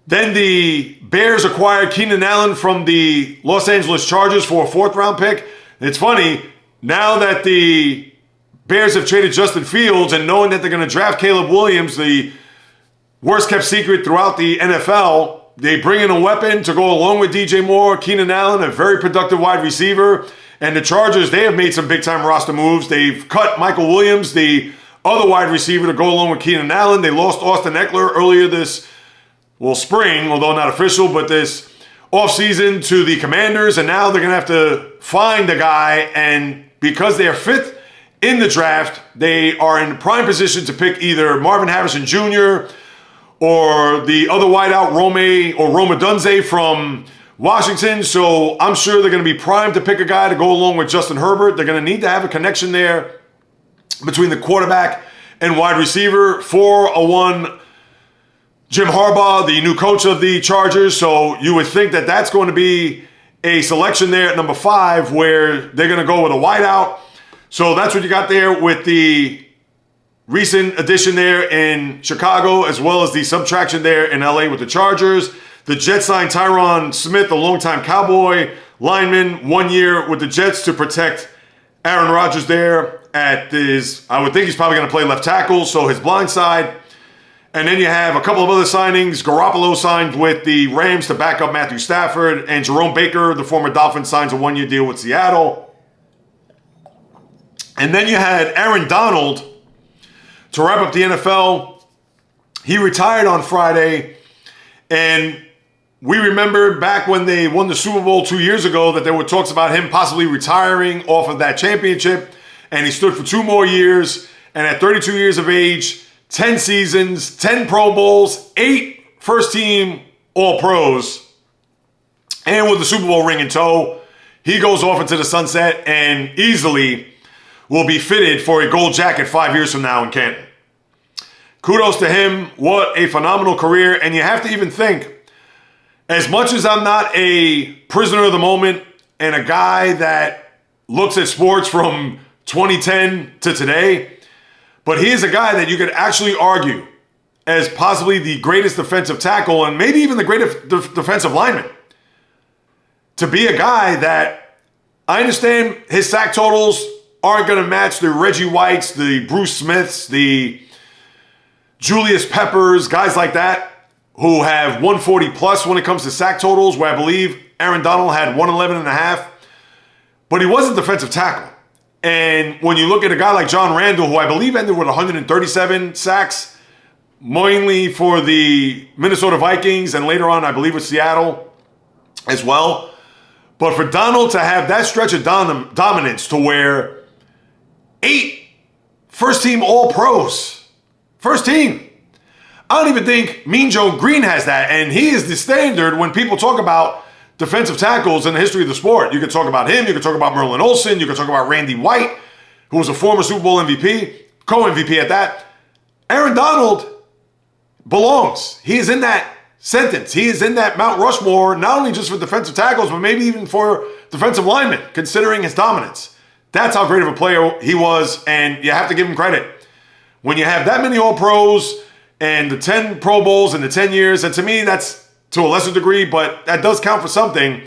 Then the Bears acquired Keenan Allen from the Los Angeles Chargers for a 4th round pick. It's funny, now that the Bears have traded Justin Fields, and knowing that they're going to draft Caleb Williams, the worst kept secret throughout the NFL, they bring in a weapon to go along with DJ Moore, Keenan Allen, a very productive wide receiver, And the Chargers, they have made some big-time roster moves. They've cut Michael Williams, the other wide receiver, to go along with Keenan Allen. They lost Austin Eckler earlier this, spring, although not official, but this offseason to the Commanders. And now they're going to have to find a guy. And because they are fifth in the draft, they are in prime position to pick either Marvin Harrison Jr. or the other wideout, Roma Dunze from Washington. So I'm sure they're going to be primed to pick a guy to go along with Justin Herbert. They're going to need to have a connection there between the quarterback and wide receiver. 4-1 Jim Harbaugh, the new coach of the Chargers. So you would think that that's going to be a selection there at number 5 where they're going to go with a wideout. So that's what you got there with the recent addition there in Chicago, as well as the subtraction there in LA with the Chargers. The Jets signed Tyron Smith, the longtime Cowboy lineman, 1 year with the Jets to protect Aaron Rodgers there at his, I would think he's probably going to play left tackle, so his blind side. And then you have a couple of other signings. Garoppolo signed with the Rams to back up Matthew Stafford, and Jerome Baker, the former Dolphin, signs a 1-year deal with Seattle. And then you had Aaron Donald to wrap up the NFL. He retired on Friday, and we remember back when they won the Super Bowl 2 years ago that there were talks about him possibly retiring off of that championship, and he stood for 2 more years. And at 32 years of age, 10 seasons, 10 Pro Bowls, 8 first-team All-Pros, and with the Super Bowl ring in tow, he goes off into the sunset and easily will be fitted for a gold jacket 5 years from now in Canton. Kudos to him. What a phenomenal career. And you have to even think, as much as I'm not a prisoner of the moment and a guy that looks at sports from 2010 to today, but he is a guy that you could actually argue as possibly the greatest defensive tackle and maybe even the greatest defensive lineman. To be a guy that, I understand his sack totals aren't going to match the Reggie Whites, the Bruce Smiths, the Julius Peppers, guys like that, who have 140 plus when it comes to sack totals, where I believe Aaron Donald had 111.5. But he was a defensive tackle. And when you look at a guy like John Randall, who I believe ended with 137 sacks, mainly for the Minnesota Vikings, and later on, I believe, with Seattle as well. But for Donald to have that stretch of dominance to where 8 first-team All-Pros, first team. I don't even think Mean Joe Green has that, and he is the standard when people talk about defensive tackles in the history of the sport. You could talk about him, you could talk about Merlin Olsen, you could talk about Randy White, who was a former Super Bowl MVP, co-MVP at that. Aaron Donald belongs. He is in that sentence. He is in that Mount Rushmore, not only just for defensive tackles, but maybe even for defensive linemen, considering his dominance. That's how great of a player he was, and you have to give him credit. When you have that many All-Pros and the 10 Pro Bowls in the 10 years, and to me, that's to a lesser degree, but that does count for something.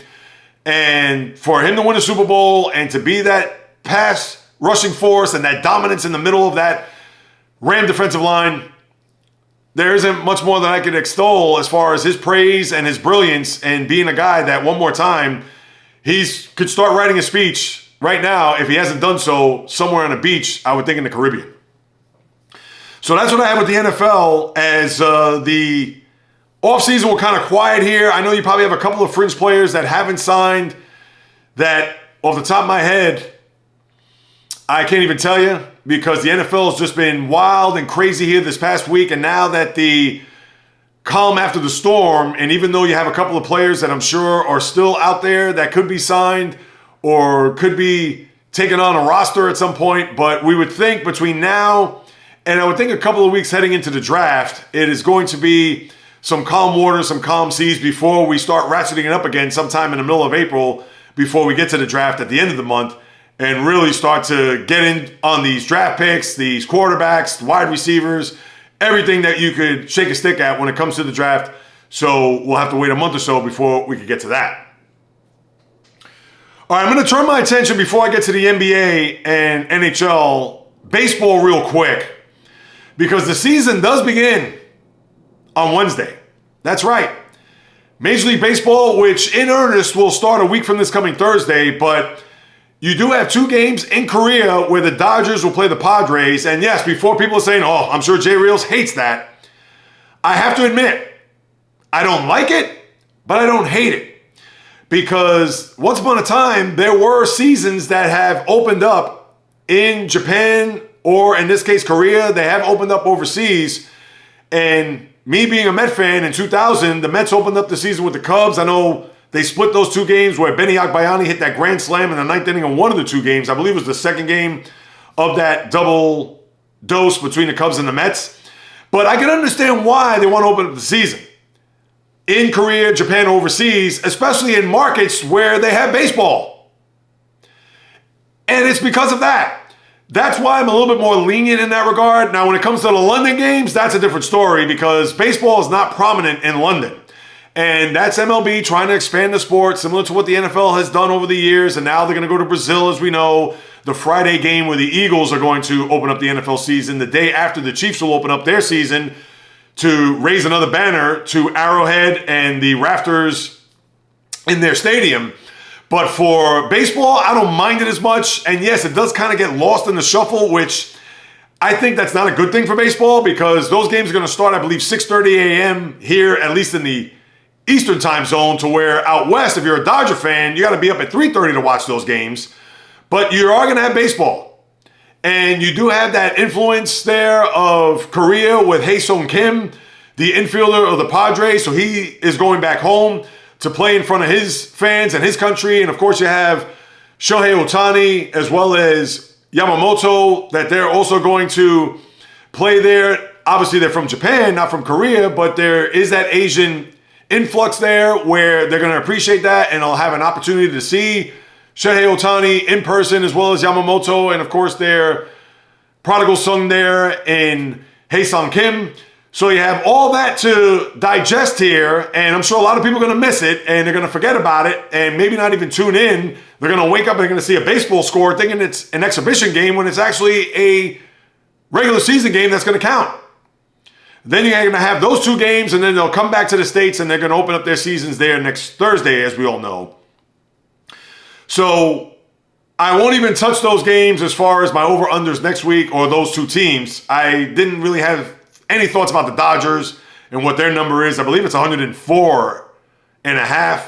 And for him to win a Super Bowl and to be that pass rushing force and that dominance in the middle of that Ram defensive line, there isn't much more that I could extol as far as his praise and his brilliance and being a guy that one more time, he could start writing a speech right now, if he hasn't done so, somewhere on a beach, I would think in the Caribbean. So that's what I have with the NFL as the offseason will kind of quiet here. I know you probably have a couple of fringe players that haven't signed that, off the top of my head, I can't even tell you, because the NFL has just been wild and crazy here this past week. And now that the calm after the storm, and even though you have a couple of players that I'm sure are still out there that could be signed or could be taken on a roster at some point, but we would think between now and I would think a couple of weeks heading into the draft, it is going to be some calm water, some calm seas before we start ratcheting it up again sometime in the middle of April, before we get to the draft at the end of the month and really start to get in on these draft picks, these quarterbacks, wide receivers, everything that you could shake a stick at when it comes to the draft. So we'll have to wait a month or so before we could get to that. All right, I'm going to turn my attention before I get to the NBA and NHL, baseball real quick, because the season does begin on Wednesday. That's right. Major League Baseball, which in earnest will start a week from this coming Thursday, but you do have 2 games in Korea where the Dodgers will play the Padres. And yes, before people are saying, oh, I'm sure Jay Reels hates that, I have to admit, I don't like it, but I don't hate it. Because once upon a time, there were seasons that have opened up in Japan, or in this case, Korea. They have opened up overseas. And me being a Met fan, in 2000, the Mets opened up the season with the Cubs. I know they split those 2 games where Benny Agbayani hit that grand slam in the 9th inning of one of the 2 games. I believe it was the second game of that double dose between the Cubs and the Mets. But I can understand why they want to open up the season in Korea, Japan, overseas, especially in markets where they have baseball. And it's because of that. That's why I'm a little bit more lenient in that regard. Now, when it comes to the London games, that's a different story because baseball is not prominent in London. And that's MLB trying to expand the sport, similar to what the NFL has done over the years. And now they're going to go to Brazil, as we know. The Friday game where the Eagles are going to open up the NFL season, the day after the Chiefs will open up their season, to raise another banner to Arrowhead and the rafters in their stadium. But for baseball, I don't mind it as much. And yes, it does kind of get lost in the shuffle, which I think that's not a good thing for baseball because those games are going to start, I believe, 6:30 a.m. here, at least in the Eastern time zone, to where out west, if you're a Dodger fan, you got to be up at 3:30 to watch those games. But you are going to have baseball. And you do have that influence there of Korea with Hae-Sung Kim, the infielder of the Padres. So he is going back home to play in front of his fans and his country. And of course you have Shohei Ohtani as well as Yamamoto that they're also going to play there. Obviously they're from Japan, not from Korea, but there is that Asian influx there where they're going to appreciate that and they'll have an opportunity to see Shohei Ohtani in person as well as Yamamoto, and of course their prodigal son there in Hae-Sung Kim. So you have all that to digest here, and I'm sure a lot of people are going to miss it, and they're going to forget about it, and maybe not even tune in. They're going to wake up and they're going to see a baseball score thinking it's an exhibition game when it's actually a regular season game that's going to count. Then you're going to have those 2 games, and then they'll come back to the States, and they're going to open up their seasons there next Thursday, as we all know. So I won't even touch those games as far as my over-unders next week or those 2 teams. I didn't really have any thoughts about the Dodgers and what their number is. I believe it's 104.5.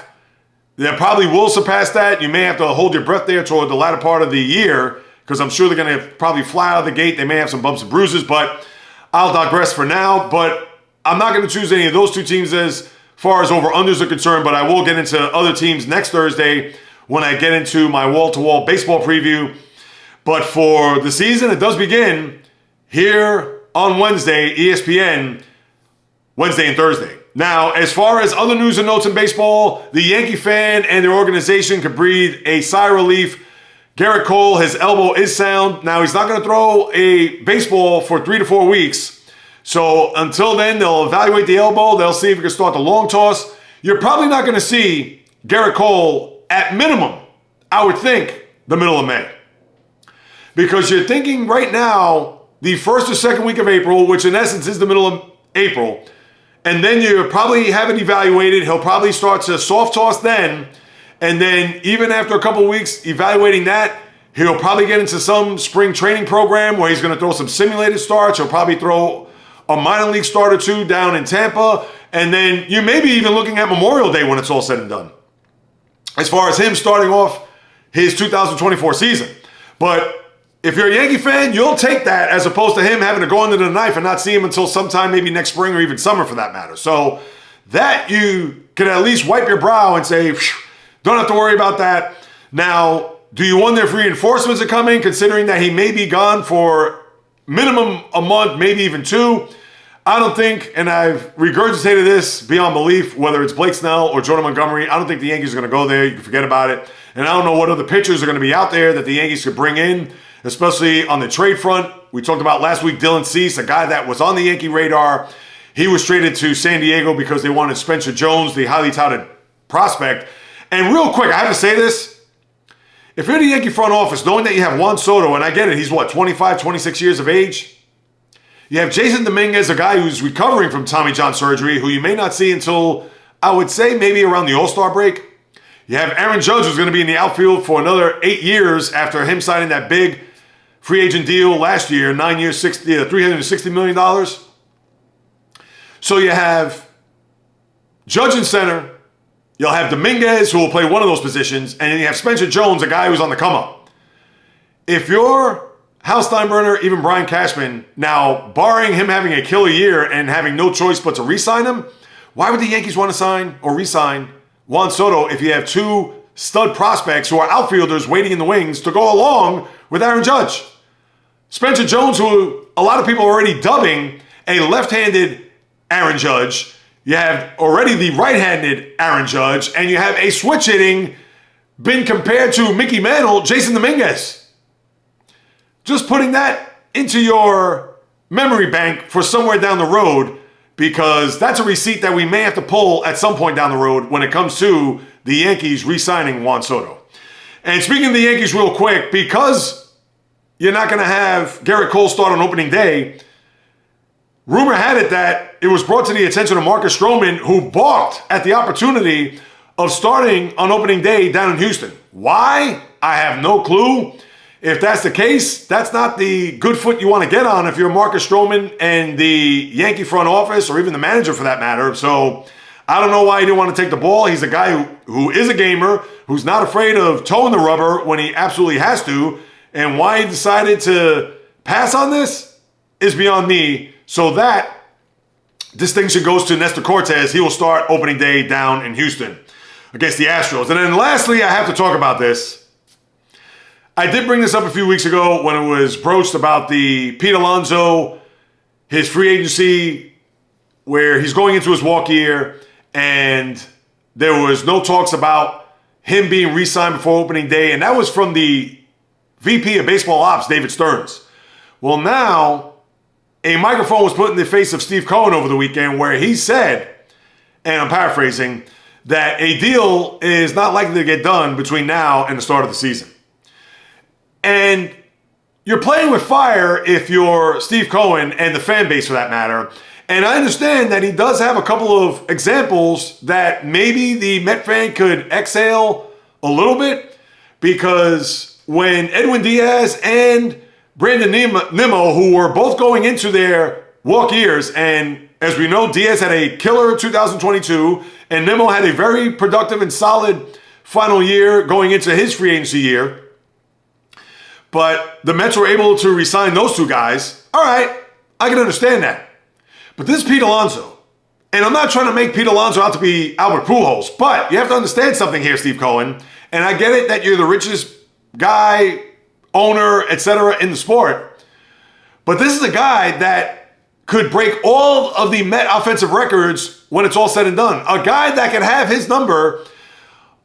They probably will surpass that. You may have to hold your breath there toward the latter part of the year because I'm sure they're going to probably fly out of the gate. They may have some bumps and bruises, but I'll digress for now. But I'm not going to choose any of those 2 teams as far as over-unders are concerned, but I will get into other teams next Thursday when I get into my wall-to-wall baseball preview. But for the season, it does begin here on Wednesday, ESPN, Wednesday and Thursday. Now, as far as other news and notes in baseball, the Yankee fan and their organization could breathe a sigh of relief. Gerrit Cole, his elbow is sound. Now, he's not going to throw a baseball for 3 to 4 weeks. So until then, they'll evaluate the elbow. They'll see if he can start the long toss. You're probably not going to see Gerrit Cole at minimum, I would think, the middle of May. Because you're thinking right now, the first or second week of April, which in essence is the middle of April, and then you probably have it evaluated. He'll probably start to soft toss then, and then even after a couple of weeks evaluating that, he'll probably get into some spring training program where he's going to throw some simulated starts. He'll probably throw a minor league start or 2 down in Tampa, and then you may be even looking at Memorial Day when it's all said and done, as far as him starting off his 2024 season. But if you're a Yankee fan, you'll take that as opposed to him having to go under the knife and not see him until sometime maybe next spring or even summer for that matter. So that you can at least wipe your brow and say, don't have to worry about that. Now, do you wonder if reinforcements are coming, considering that he may be gone for minimum a month, maybe even 2? I don't think, and I've regurgitated this beyond belief, whether it's Blake Snell or Jordan Montgomery, I don't think the Yankees are going to go there. You can forget about it. And I don't know what other pitchers are going to be out there that the Yankees could bring in, especially on the trade front. We talked about last week Dylan Cease, a guy that was on the Yankee radar. He was traded to San Diego because they wanted Spencer Jones, the highly touted prospect. And real quick, I have to say this. If you're the Yankee front office, knowing that you have Juan Soto, and I get it, he's 25, 26 years of age. You have Jason Dominguez, a guy who's recovering from Tommy John surgery, who you may not see until, I would say, maybe around the All-Star break. You have Aaron Judge, who's going to be in the outfield for another 8 years after him signing that big free agent deal last year, 9 years, $360 million. So you have Judge in center. You'll have Dominguez, who will play one of those positions. And then you have Spencer Jones, a guy who's on the come-up. If you're Hal Steinbrenner, even Brian Cashman, now barring him having a killer year and having no choice but to re-sign him, why would the Yankees want to sign or re-sign Juan Soto if you have two stud prospects who are outfielders waiting in the wings to go along with Aaron Judge? Spencer Jones, who a lot of people are already dubbing a left-handed Aaron Judge. You have already the right-handed Aaron Judge, and you have a switch-hitting, been compared to Mickey Mantle, Jason Dominguez. Just putting that into your memory bank for somewhere down the road, because that's a receipt that we may have to pull at some point down the road when it comes to the Yankees re-signing Juan Soto. And speaking of the Yankees real quick, because you're not going to have Gerrit Cole start on opening day, rumor had it that it was brought to the attention of Marcus Stroman, who balked at the opportunity of starting on opening day down in Houston. Why? I have no clue. If that's the case, that's not the good foot you want to get on if you're Marcus Stroman and the Yankee front office, or even the manager for that matter. So I don't know why he didn't want to take the ball. He's a guy who is a gamer, who's not afraid of toeing the rubber when he absolutely has to. And why he decided to pass on this is beyond me. So that distinction goes to Nestor Cortez. He will start opening day down in Houston against the Astros. And then lastly, I have to talk about this. I did bring this up a few weeks ago when it was broached about the Pete Alonso, his free agency, where he's going into his walk year, and there was no talks about him being re-signed before opening day, and that was from the VP of Baseball Ops, David Stearns. Well, now a microphone was put in the face of Steve Cohen over the weekend where he said, and I'm paraphrasing, that a deal is not likely to get done between now and the start of the season. And you're playing with fire if you're Steve Cohen and the fan base for that matter. And I understand that he does have a couple of examples that maybe the Met fan could exhale a little bit, because when Edwin Diaz and Brandon Nimmo, who were both going into their walk years, and as we know, Diaz had a killer 2022, and Nimmo had a very productive and solid final year going into his free agency year. But the Mets were able to re-sign those two guys. All right, I can understand that. But this is Pete Alonso. And I'm not trying to make Pete Alonso out to be Albert Pujols, but you have to understand something here, Steve Cohen. And I get it that you're the richest guy, owner, etc. in the sport. But this is a guy that could break all of the Met offensive records when it's all said and done. A guy that can have his number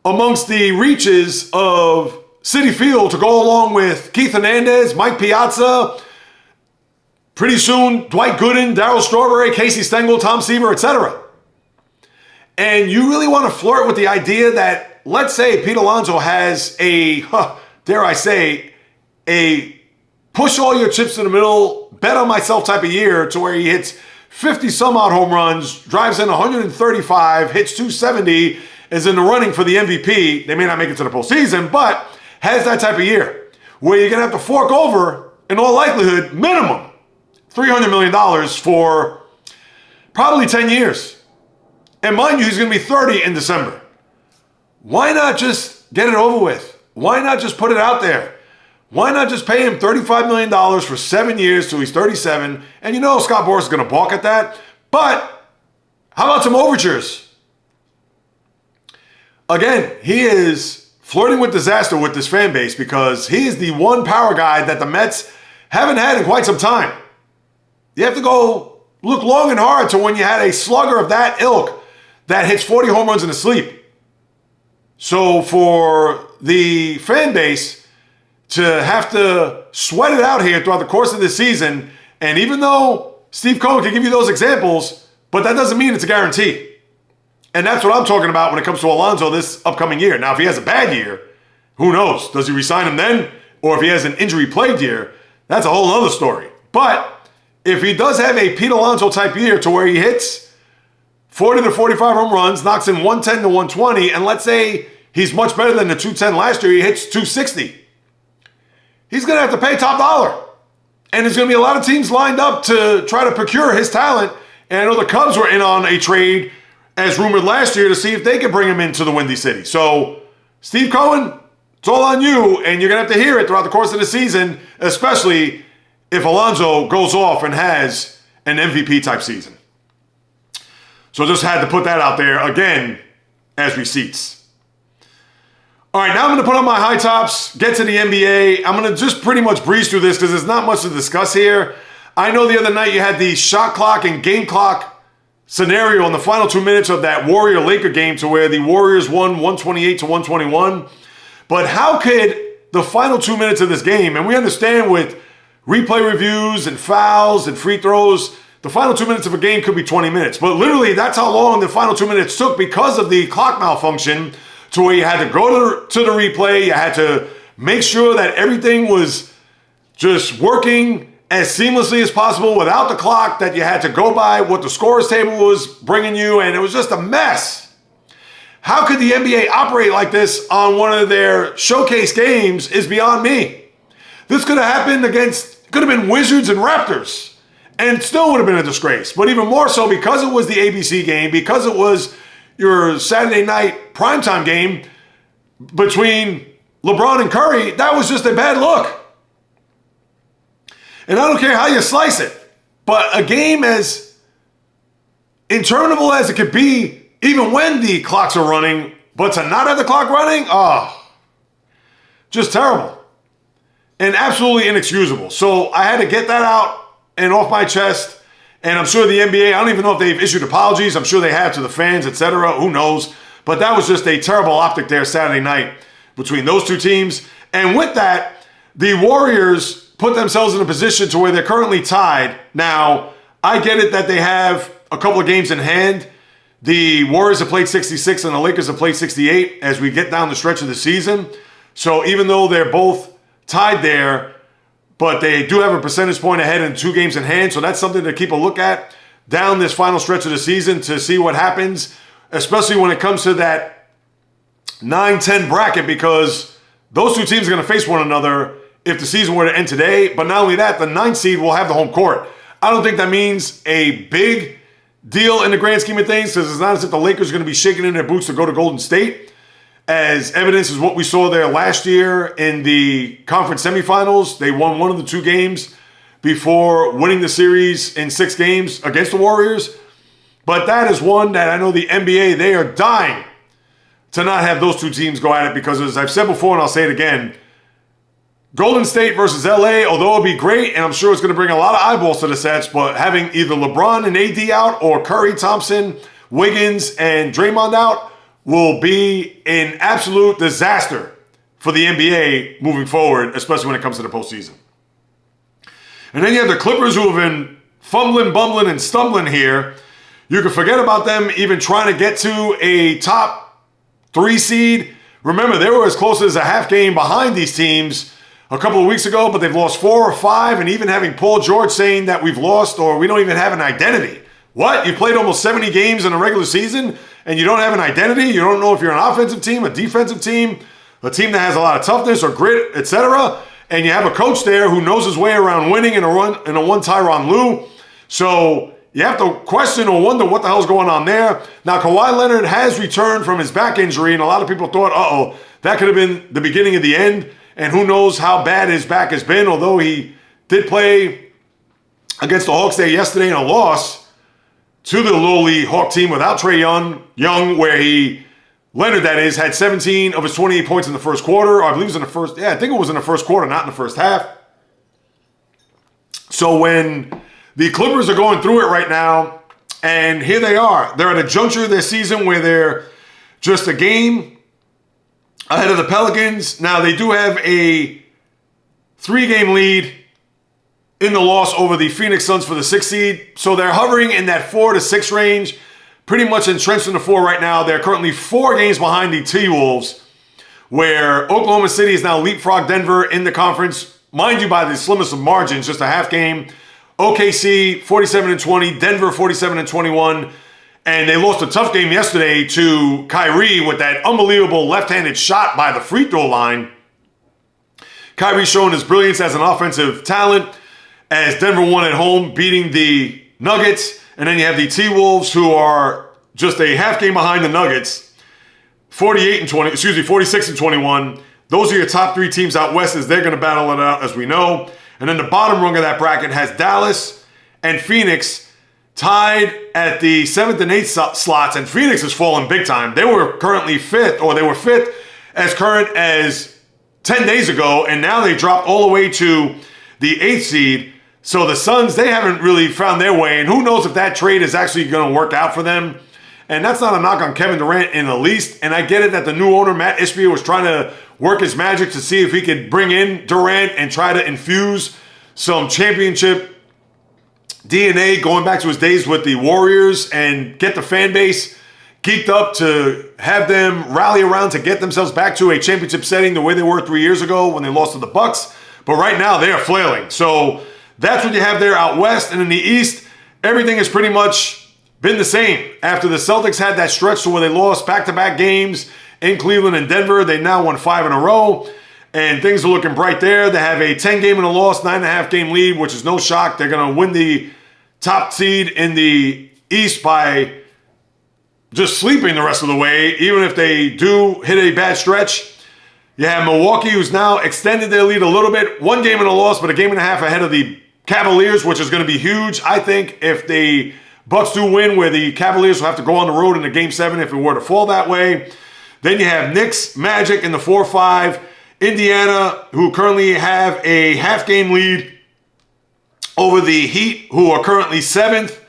amongst the reaches of Citi Field to go along with Keith Hernandez, Mike Piazza, pretty soon Dwight Gooden, Darryl Strawberry, Casey Stengel, Tom Seaver, etc. And you really want to flirt with the idea that, let's say Pete Alonso has a, dare I say, a push all your chips in the middle, bet on myself type of year, to where he hits 50 some odd home runs, drives in 135, hits 270, is in the running for the MVP. They may not make it to the postseason, but has that type of year where you're going to have to fork over, in all likelihood, minimum $300 million for probably 10 years. And mind you, he's going to be 30 in December. Why not just get it over with? Why not just put it out there? Why not just pay him $35 million for 7 years till he's 37? And you know Scott Boras is going to balk at that. But how about some overtures? Again, he is flirting with disaster with this fan base, because he is the one power guy that the Mets haven't had in quite some time. You have to go look long and hard to when you had a slugger of that ilk that hits 40 home runs in his sleep. So for the fan base to have to sweat it out here throughout the course of this season, and even though Steve Cohen can give you those examples, but that doesn't mean it's a guarantee. And that's what I'm talking about when it comes to Alonso this upcoming year. Now, if he has a bad year, who knows? Does he resign him then? Or if he has an injury-plagued year, that's a whole other story. But if he does have a Pete Alonso type year to where he hits 40 to 45 home runs, knocks in 110 to 120, and let's say He's much better than the 210 last year. He hits 260. He's going to have to pay top dollar. And there's going to be a lot of teams lined up to try to procure his talent. And I know the Cubs were in on a trade, as rumored last year, to see if they could bring him into the Windy City. So, Steve Cohen, it's all on you, and you're going to have to hear it throughout the course of the season, especially if Alonso goes off and has an MVP-type season. So just had to put that out there again as receipts. All right, now I'm going to put on my high tops, get to the NBA. I'm going to just pretty much breeze through this because there's not much to discuss here. I know the other night you had the shot clock and game clock scenario in the final 2 minutes of that Warrior-Laker game to where the Warriors won 128-121. But how could the final 2 minutes of this game, and we understand with replay reviews and fouls and free throws, the final 2 minutes of a game could be 20 minutes. But literally, that's how long the final 2 minutes took because of the clock malfunction, to where you had to go to the replay, you had to make sure that everything was just working as seamlessly as possible without the clock, that you had to go by what the scorer's table was bringing you, and it was just a mess. How could the NBA operate like this on one of their showcase games is beyond me. This could have happened could have been Wizards and Raptors, and it still would have been a disgrace. But even more so because it was the ABC game, because it was your Saturday night primetime game between LeBron and Curry, that was just a bad look. And I don't care how you slice it, but a game as interminable as it could be, even when the clocks are running, but to not have the clock running, just terrible. And absolutely inexcusable. So I had to get that out and off my chest. And I'm sure the NBA, I don't even know if they've issued apologies. I'm sure they have to the fans, etc. Who knows? But that was just a terrible optic there Saturday night between those two teams. And with that, the Warriors put themselves in a position to where they're currently tied. Now, I get it that they have a couple of games in hand. The Warriors have played 66 and the Lakers have played 68 as we get down the stretch of the season. So even though they're both tied there, but they do have a percentage point ahead and 2 games in hand. So that's something to keep a look at down this final stretch of the season to see what happens, especially when it comes to that 9-10 bracket, because those two teams are going to face one another if the season were to end today. But not only that, the 9th seed will have the home court. I don't think that means a big deal in the grand scheme of things, because it's not as if the Lakers are going to be shaking in their boots to go to Golden State. As evidence is what we saw there last year in the conference semifinals. They won one of the 2 games before winning the series in 6 games against the Warriors. But that is one that I know the NBA, they are dying to not have those 2 teams go at it, because as I've said before and I'll say it again, Golden State versus LA, although it'll be great, and I'm sure it's going to bring a lot of eyeballs to the sets, but having either LeBron and AD out or Curry, Thompson, Wiggins, and Draymond out will be an absolute disaster for the NBA moving forward, especially when it comes to the postseason. And then you have the Clippers, who have been fumbling, bumbling, and stumbling here. You can forget about them even trying to get to a top 3 seed. Remember, they were as close as a half game behind these teams a couple of weeks ago, but they've lost 4 or 5, and even having Paul George saying that we've lost or we don't even have an identity. What? You played almost 70 games in a regular season and you don't have an identity? You don't know if you're an offensive team, a defensive team, a team that has a lot of toughness or grit, etc. And you have a coach there who knows his way around winning in a one Tyronn Lue. So you have to question or wonder what the hell's going on there. Now, Kawhi Leonard has returned from his back injury, and a lot of people thought, that could have been the beginning of the end. And who knows how bad his back has been, although he did play against the Hawks there yesterday in a loss to the lowly Hawk team without Trae Young, where Leonard, that is, had 17 of his 28 points in the first quarter. Or I believe it was in the first, I think it was in the first quarter, not in the first half. So when the Clippers are going through it right now, and here they are. They're at a juncture of their season where they're just a game ahead of the Pelicans. Now, they do have a 3-game lead in the loss over the Phoenix Suns for the 6th seed. So they're hovering in that 4 to 6 range, pretty much entrenched in the 4 right now. They're currently 4 games behind the T-Wolves, where Oklahoma City is now leapfrogged Denver in the conference, mind you, by the slimmest of margins, just a half game. OKC 47-20, Denver 47-21, And they lost a tough game yesterday to Kyrie with that unbelievable left-handed shot by the free throw line. Kyrie showing his brilliance as an offensive talent as Denver won at home, beating the Nuggets. And then you have the T-Wolves, who are just a half game behind the Nuggets, 46 and 21. Those are your top three teams out west as they're going to battle it out, as we know. And then the bottom rung of that bracket has Dallas and Phoenix tied at the 7th and 8th slots, and Phoenix has fallen big time. They were currently fifth as current as 10 days ago, and now they dropped all the way to the 8th seed. So the Suns, they haven't really found their way, and who knows if that trade is actually going to work out for them. And that's not a knock on Kevin Durant in the least, and I get it that the new owner, Matt Ishbia, was trying to work his magic to see if he could bring in Durant and try to infuse some championship DNA going back to his days with the Warriors and get the fan base geeked up to have them rally around to get themselves back to a championship setting the way they were 3 years ago when they lost to the Bucks. But right now they are flailing. So that's what you have there out west. And in the East, everything has pretty much been the same. After the Celtics had that stretch to where they lost back-to-back games in Cleveland and Denver, they now won 5 in a row. And things are looking bright there. They have a 10-game and a loss, 9.5 game lead, which is no shock. They're going to win the top seed in the East by just sleeping the rest of the way, even if they do hit a bad stretch. You have Milwaukee, who's now extended their lead a little bit. 1 game and a loss, but a game and a half ahead of the Cavaliers, which is going to be huge. I think if the Bucks do win, where the Cavaliers will have to go on the road in the Game 7 if it were to fall that way. Then you have Knicks, Magic in the 4-5. Indiana, who currently have a half-game lead over the Heat, who are currently 7th.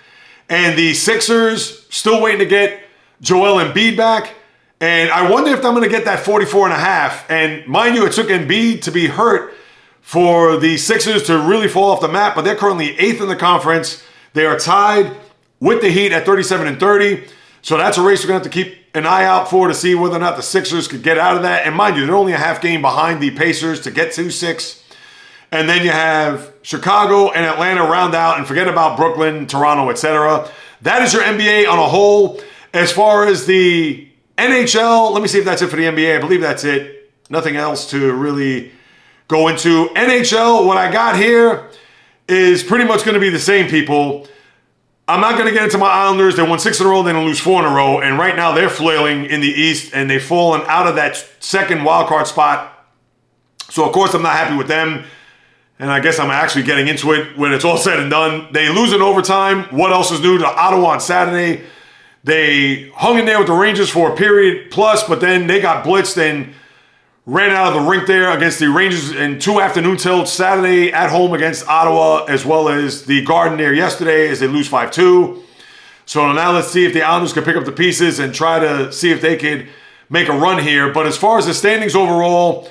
And the Sixers, still waiting to get Joel Embiid back. And I wonder if I'm going to get that 44.5. And mind you, it took Embiid to be hurt for the Sixers to really fall off the map. But they're currently 8th in the conference. They are tied with the Heat at 37 and 30. So that's a race we're going to have to keep an eye out for to see whether or not the Sixers could get out of that. And mind you, they're only a half game behind the Pacers to get to 6. And then you have Chicago and Atlanta round out, and forget about Brooklyn, Toronto, etc. That is your NBA on a whole. As far as the NHL, let me see if that's it for the NBA. I believe that's it. Nothing else to really go into. NHL, what I got here is pretty much going to be the same, people. I'm not going to get into my Islanders. They won 6 in a row, then they lose 4 in a row. And right now they're flailing in the East, and they've fallen out of that second wildcard spot. So, of course, I'm not happy with them. And I guess I'm actually getting into it when it's all said and done. They lose in overtime. What else is new to Ottawa on Saturday? They hung in there with the Rangers for a period plus, but then they got blitzed and ran out of the rink there against the Rangers in 2 afternoon tilts Saturday at home against Ottawa, as well as the Garden there yesterday as they lose 5-2. So now let's see if the Islanders can pick up the pieces and try to see if they could make a run here. But as far as the standings overall,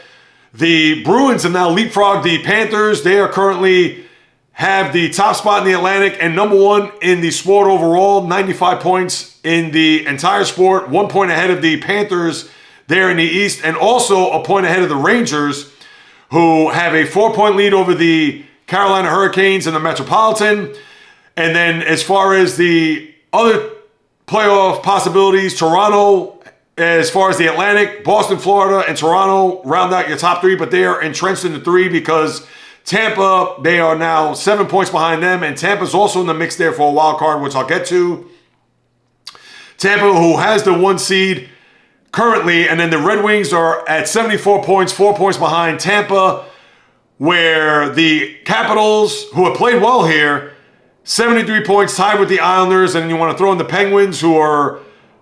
the Bruins have now leapfrogged the Panthers. They are currently have the top spot in the Atlantic and number 1 in the sport overall, 95 points in the entire sport, 1 point ahead of the Panthers there in the East, and also a point ahead of the Rangers, who have a 4-point lead over the Carolina Hurricanes in the Metropolitan. And then as far as the other playoff possibilities, Toronto, as far as the Atlantic, Boston, Florida, and Toronto round out your top 3, but they are entrenched in the 3 because Tampa, they are now 7 points behind them, and Tampa's also in the mix there for a wild card, which I'll get to. Tampa, who has the 1 seed currently, and then the Red Wings are at 74 points, 4 points behind Tampa, where the Capitals, who have played well here, 73 points, tied with the Islanders, and you want to throw in the Penguins, who are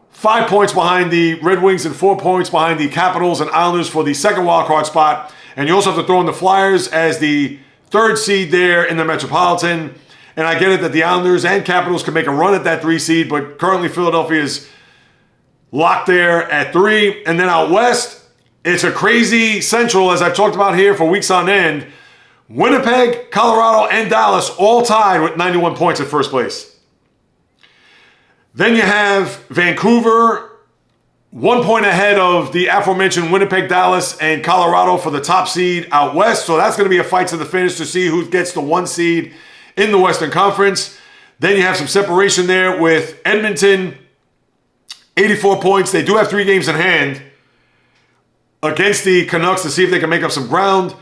5 points behind the Red Wings and 4 points behind the Capitals and Islanders for the second wildcard spot. And you also have to throw in the Flyers as the 3rd seed there in the Metropolitan. And I get it that the Islanders and Capitals can make a run at that 3 seed, but currently Philadelphia is locked there at 3. And then out west, it's a crazy Central, as I've talked about here for weeks on end. Winnipeg, Colorado, and Dallas all tied with 91 points at first place. Then you have Vancouver, 1 point ahead of the aforementioned Winnipeg, Dallas, and Colorado for the top seed out west. So that's going to be a fight to the finish to see who gets the 1 seed in the Western Conference. Then you have some separation there with Edmonton 84 points. They do have 3 games in hand against the Canucks to see if they can make up some ground.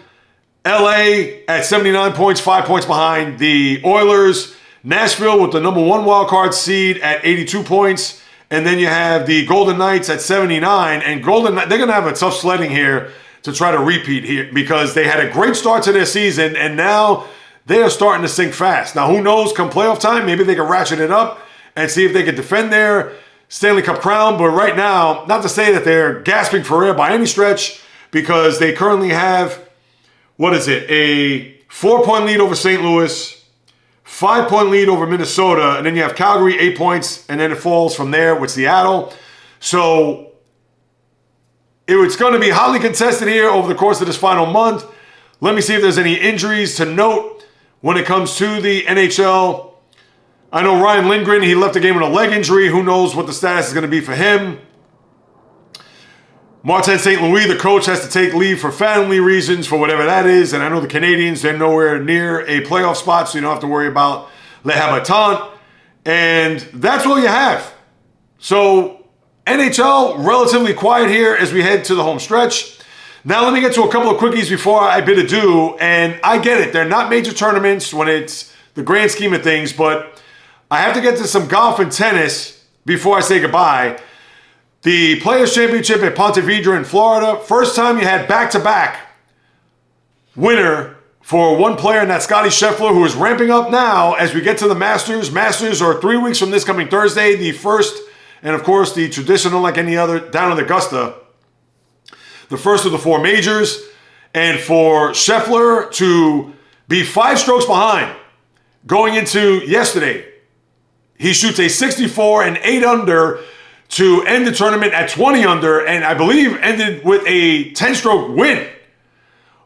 LA at 79 points, 5 points behind the Oilers. Nashville with the number 1 wildcard seed at 82 points. And then you have the Golden Knights at 79. And they're going to have a tough sledding here to try to repeat here because they had a great start to their season and now they are starting to sink fast. Now, who knows, come playoff time, maybe they can ratchet it up and see if they can defend their Stanley Cup crown. But right now, not to say that they're gasping for air by any stretch because they currently have, a 4-point lead over St. Louis, 5-point lead over Minnesota, and then you have Calgary, 8 points, and then it falls from there with Seattle. So it's going to be hotly contested here over the course of this final month. Let me see if there's any injuries to note when it comes to the NHL. I know Ryan Lindgren, he left the game with a leg injury. Who knows what the status is going to be for him. Martin St. Louis, the coach, has to take leave for family reasons, for whatever that is. And I know the Canadians, they're nowhere near a playoff spot, so you don't have to worry about Le Habitant. And that's all you have. So NHL, relatively quiet here as we head to the home stretch. Now let me get to a couple of quickies before I bid adieu. And I get it, they're not major tournaments when it's the grand scheme of things, but I have to get to some golf and tennis before I say goodbye. The Players' Championship at Ponte Vedra in Florida. First time you had back-to-back winner for one player, and that's Scottie Scheffler, who is ramping up now as we get to the Masters. Masters are 3 weeks from this coming Thursday. The first, and of course, the traditional, like any other, down in Augusta. The first of the 4 majors. And for Scheffler to be 5 strokes behind going into yesterday, he shoots a 64 and 8 under to end the tournament at 20 under, and I believe ended with a 10-stroke win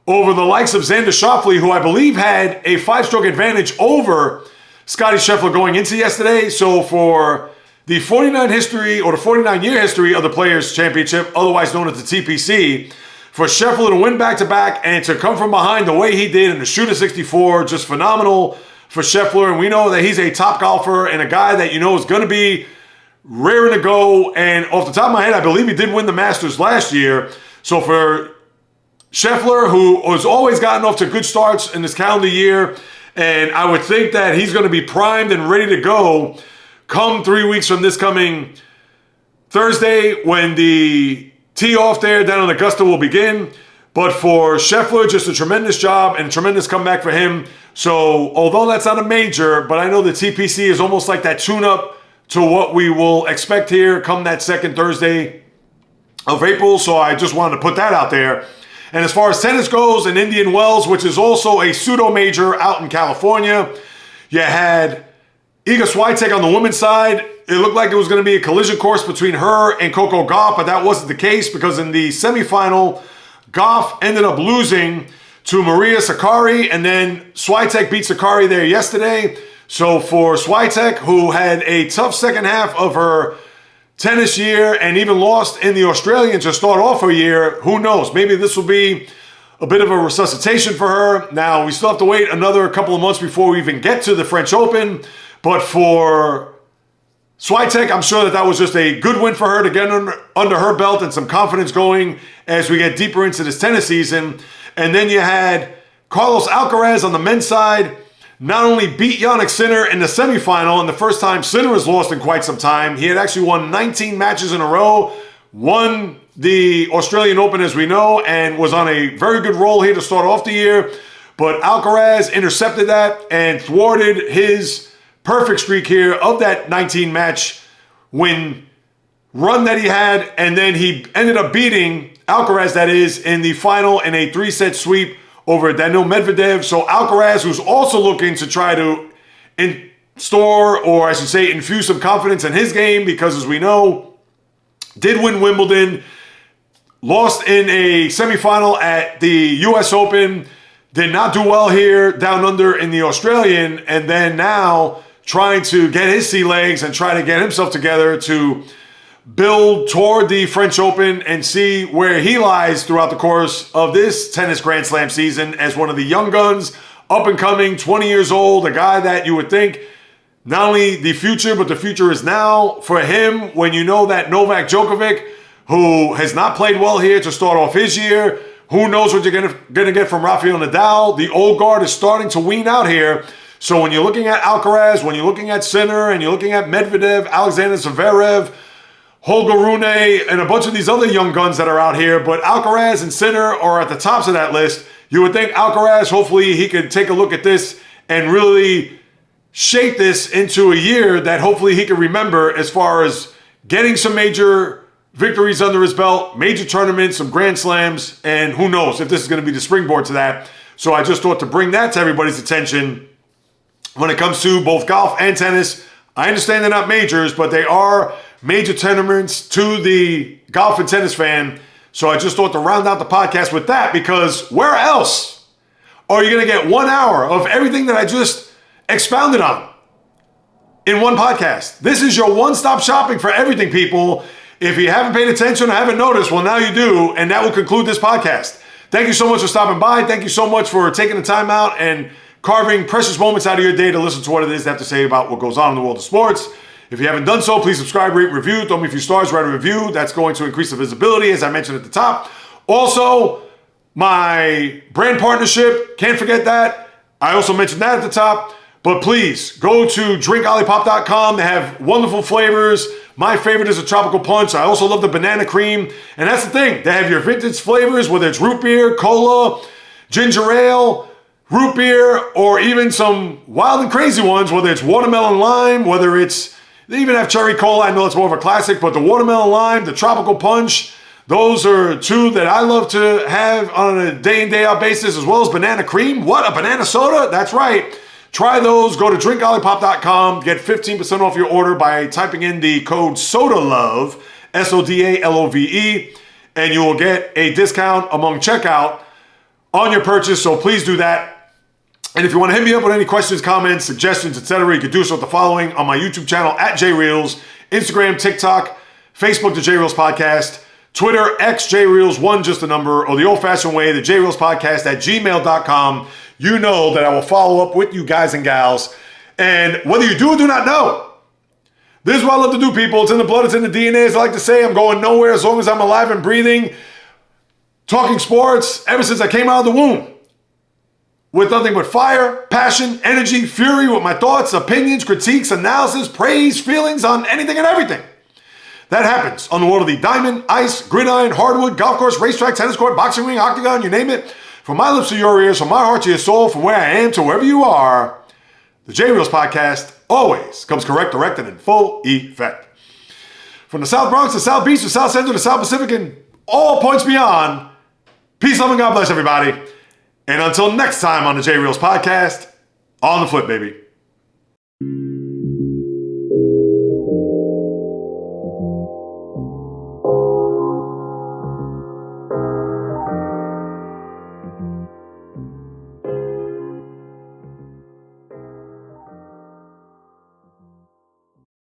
over the likes of Xander Schauffele, who I believe had a 5-stroke advantage over Scottie Scheffler going into yesterday. So for the 49-year history of the Players' Championship, otherwise known as the TPC, for Scheffler to win back-to-back and to come from behind the way he did and to shoot a 64, just phenomenal for Scheffler. And we know that he's a top golfer and a guy that you know is going to be raring to go, and off the top of my head, I believe he did win the Masters last year. So for Scheffler, who has always gotten off to good starts in this calendar year, and I would think that he's going to be primed and ready to go come 3 weeks from this coming Thursday when the tee-off there down in Augusta will begin. But for Scheffler, just a tremendous job and a tremendous comeback for him. So although that's not a major, but I know the TPC is almost like that tune-up to what we will expect here come that second Thursday of April. So I just wanted to put that out there. And as far as tennis goes, in Indian Wells, which is also a pseudo-major out in California, you had Iga Swiatek on the women's side. It looked like it was going to be a collision course between her and Coco Gauff, but that wasn't the case because in the semifinal, Gauff ended up losing to Maria Sakkari, and then Swiatek beat Sakkari there yesterday. So for Swiatek, who had a tough second half of her tennis year and even lost in the Australian to start off her year, who knows? Maybe this will be a bit of a resuscitation for her. Now, we still have to wait another couple of months before we even get to the French Open. But for Swiatek, I'm sure that was just a good win for her to get under her belt and some confidence going as we get deeper into this tennis season. And then you had Carlos Alcaraz on the men's side. Not only beat Jannik Sinner in the semifinal, and the first time Sinner has lost in quite some time. He had actually won 19 matches in a row, won the Australian Open as we know, and was on a very good roll here to start off the year. But Alcaraz intercepted that and thwarted his perfect streak here of that 19-match win run that he had, and then he ended up beating Alcaraz, that is, in the final in a 3-set sweep over Daniil Medvedev. So Alcaraz, who's also looking to try to install, or I should say infuse some confidence in his game, because as we know, did win Wimbledon, lost in a semifinal at the US Open, did not do well here down under in the Australian, and then now trying to get his sea legs and try to get himself together to build toward the French Open and see where he lies throughout the course of this tennis Grand Slam season as one of the young guns, up and coming, 20 years old, a guy that you would think not only the future, but the future is now for him when you know that Novak Djokovic, who has not played well here to start off his year, who knows what you're going to get from Rafael Nadal. The old guard is starting to wean out here. So when you're looking at Alcaraz, when you're looking at Sinner, and you're looking at Medvedev, Alexander Zverev, Holger Rune, and a bunch of these other young guns that are out here, but Alcaraz and Sinner are at the tops of that list. You would think Alcaraz, hopefully he could take a look at this and really shape this into a year that hopefully he can remember as far as getting some major victories under his belt, major tournaments, some Grand Slams, and who knows if this is going to be the springboard to that. So I just thought to bring that to everybody's attention when it comes to both golf and tennis. I understand they're not majors, but they are major tournaments to the golf and tennis fan. So I just thought to round out the podcast with that, because where else are you going to get 1 hour of everything that I just expounded on in one podcast? This is your one-stop shopping for everything, people. If you haven't paid attention or haven't noticed, well, now you do, and that will conclude this podcast. Thank you so much for stopping by. Thank you so much for taking the time out and carving precious moments out of your day to listen to what it is they have to say about what goes on in the world of sports. If you haven't done so, please subscribe, rate, review. Throw me a few stars, write a review. That's going to increase the visibility, as I mentioned at the top. Also, my brand partnership, can't forget that. I also mentioned that at the top. But please, go to drinkolipop.com. They have wonderful flavors. My favorite is a tropical punch. I also love the banana cream. And that's the thing. They have your vintage flavors, whether it's root beer, cola, ginger ale, root beer, or even some wild and crazy ones, whether it's watermelon lime, whether it's, they even have cherry cola. I know it's more of a classic, but the watermelon lime, the tropical punch, those are two that I love to have on a day in, day out basis, as well as banana cream. What, a banana soda? That's right. Try those. Go to drinkolipop.com. Get 15% off your order by typing in the code SODALOVE, SODALOVE, and you will get a discount among checkout on your purchase. So please do that. And if you want to hit me up with any questions, comments, suggestions, etc., you can do so with the following on my YouTube channel at JReels, Instagram, TikTok, Facebook, the JReels Podcast, Twitter, X, JReels1, just a number, or the old-fashioned way, the JReels Podcast at gmail.com. You know that I will follow up with you guys and gals. And whether you do or do not know, this is what I love to do, people. It's in the blood, it's in the DNA. As I like to say, I'm going nowhere as long as I'm alive and breathing. Talking sports ever since I came out of the womb. With nothing but fire, passion, energy, fury, with my thoughts, opinions, critiques, analysis, praise, feelings on anything and everything that happens on the world of the diamond, ice, gridiron, hardwood, golf course, racetrack, tennis court, boxing ring, octagon, you name it. From my lips to your ears, from my heart to your soul, from where I am to wherever you are, the JReels Podcast always comes correct, direct, and in full effect. From the South Bronx to South Beach to South Central to South Pacific and all points beyond, peace, love, and God bless everybody. And until next time on the JReels Podcast, on the flip, baby.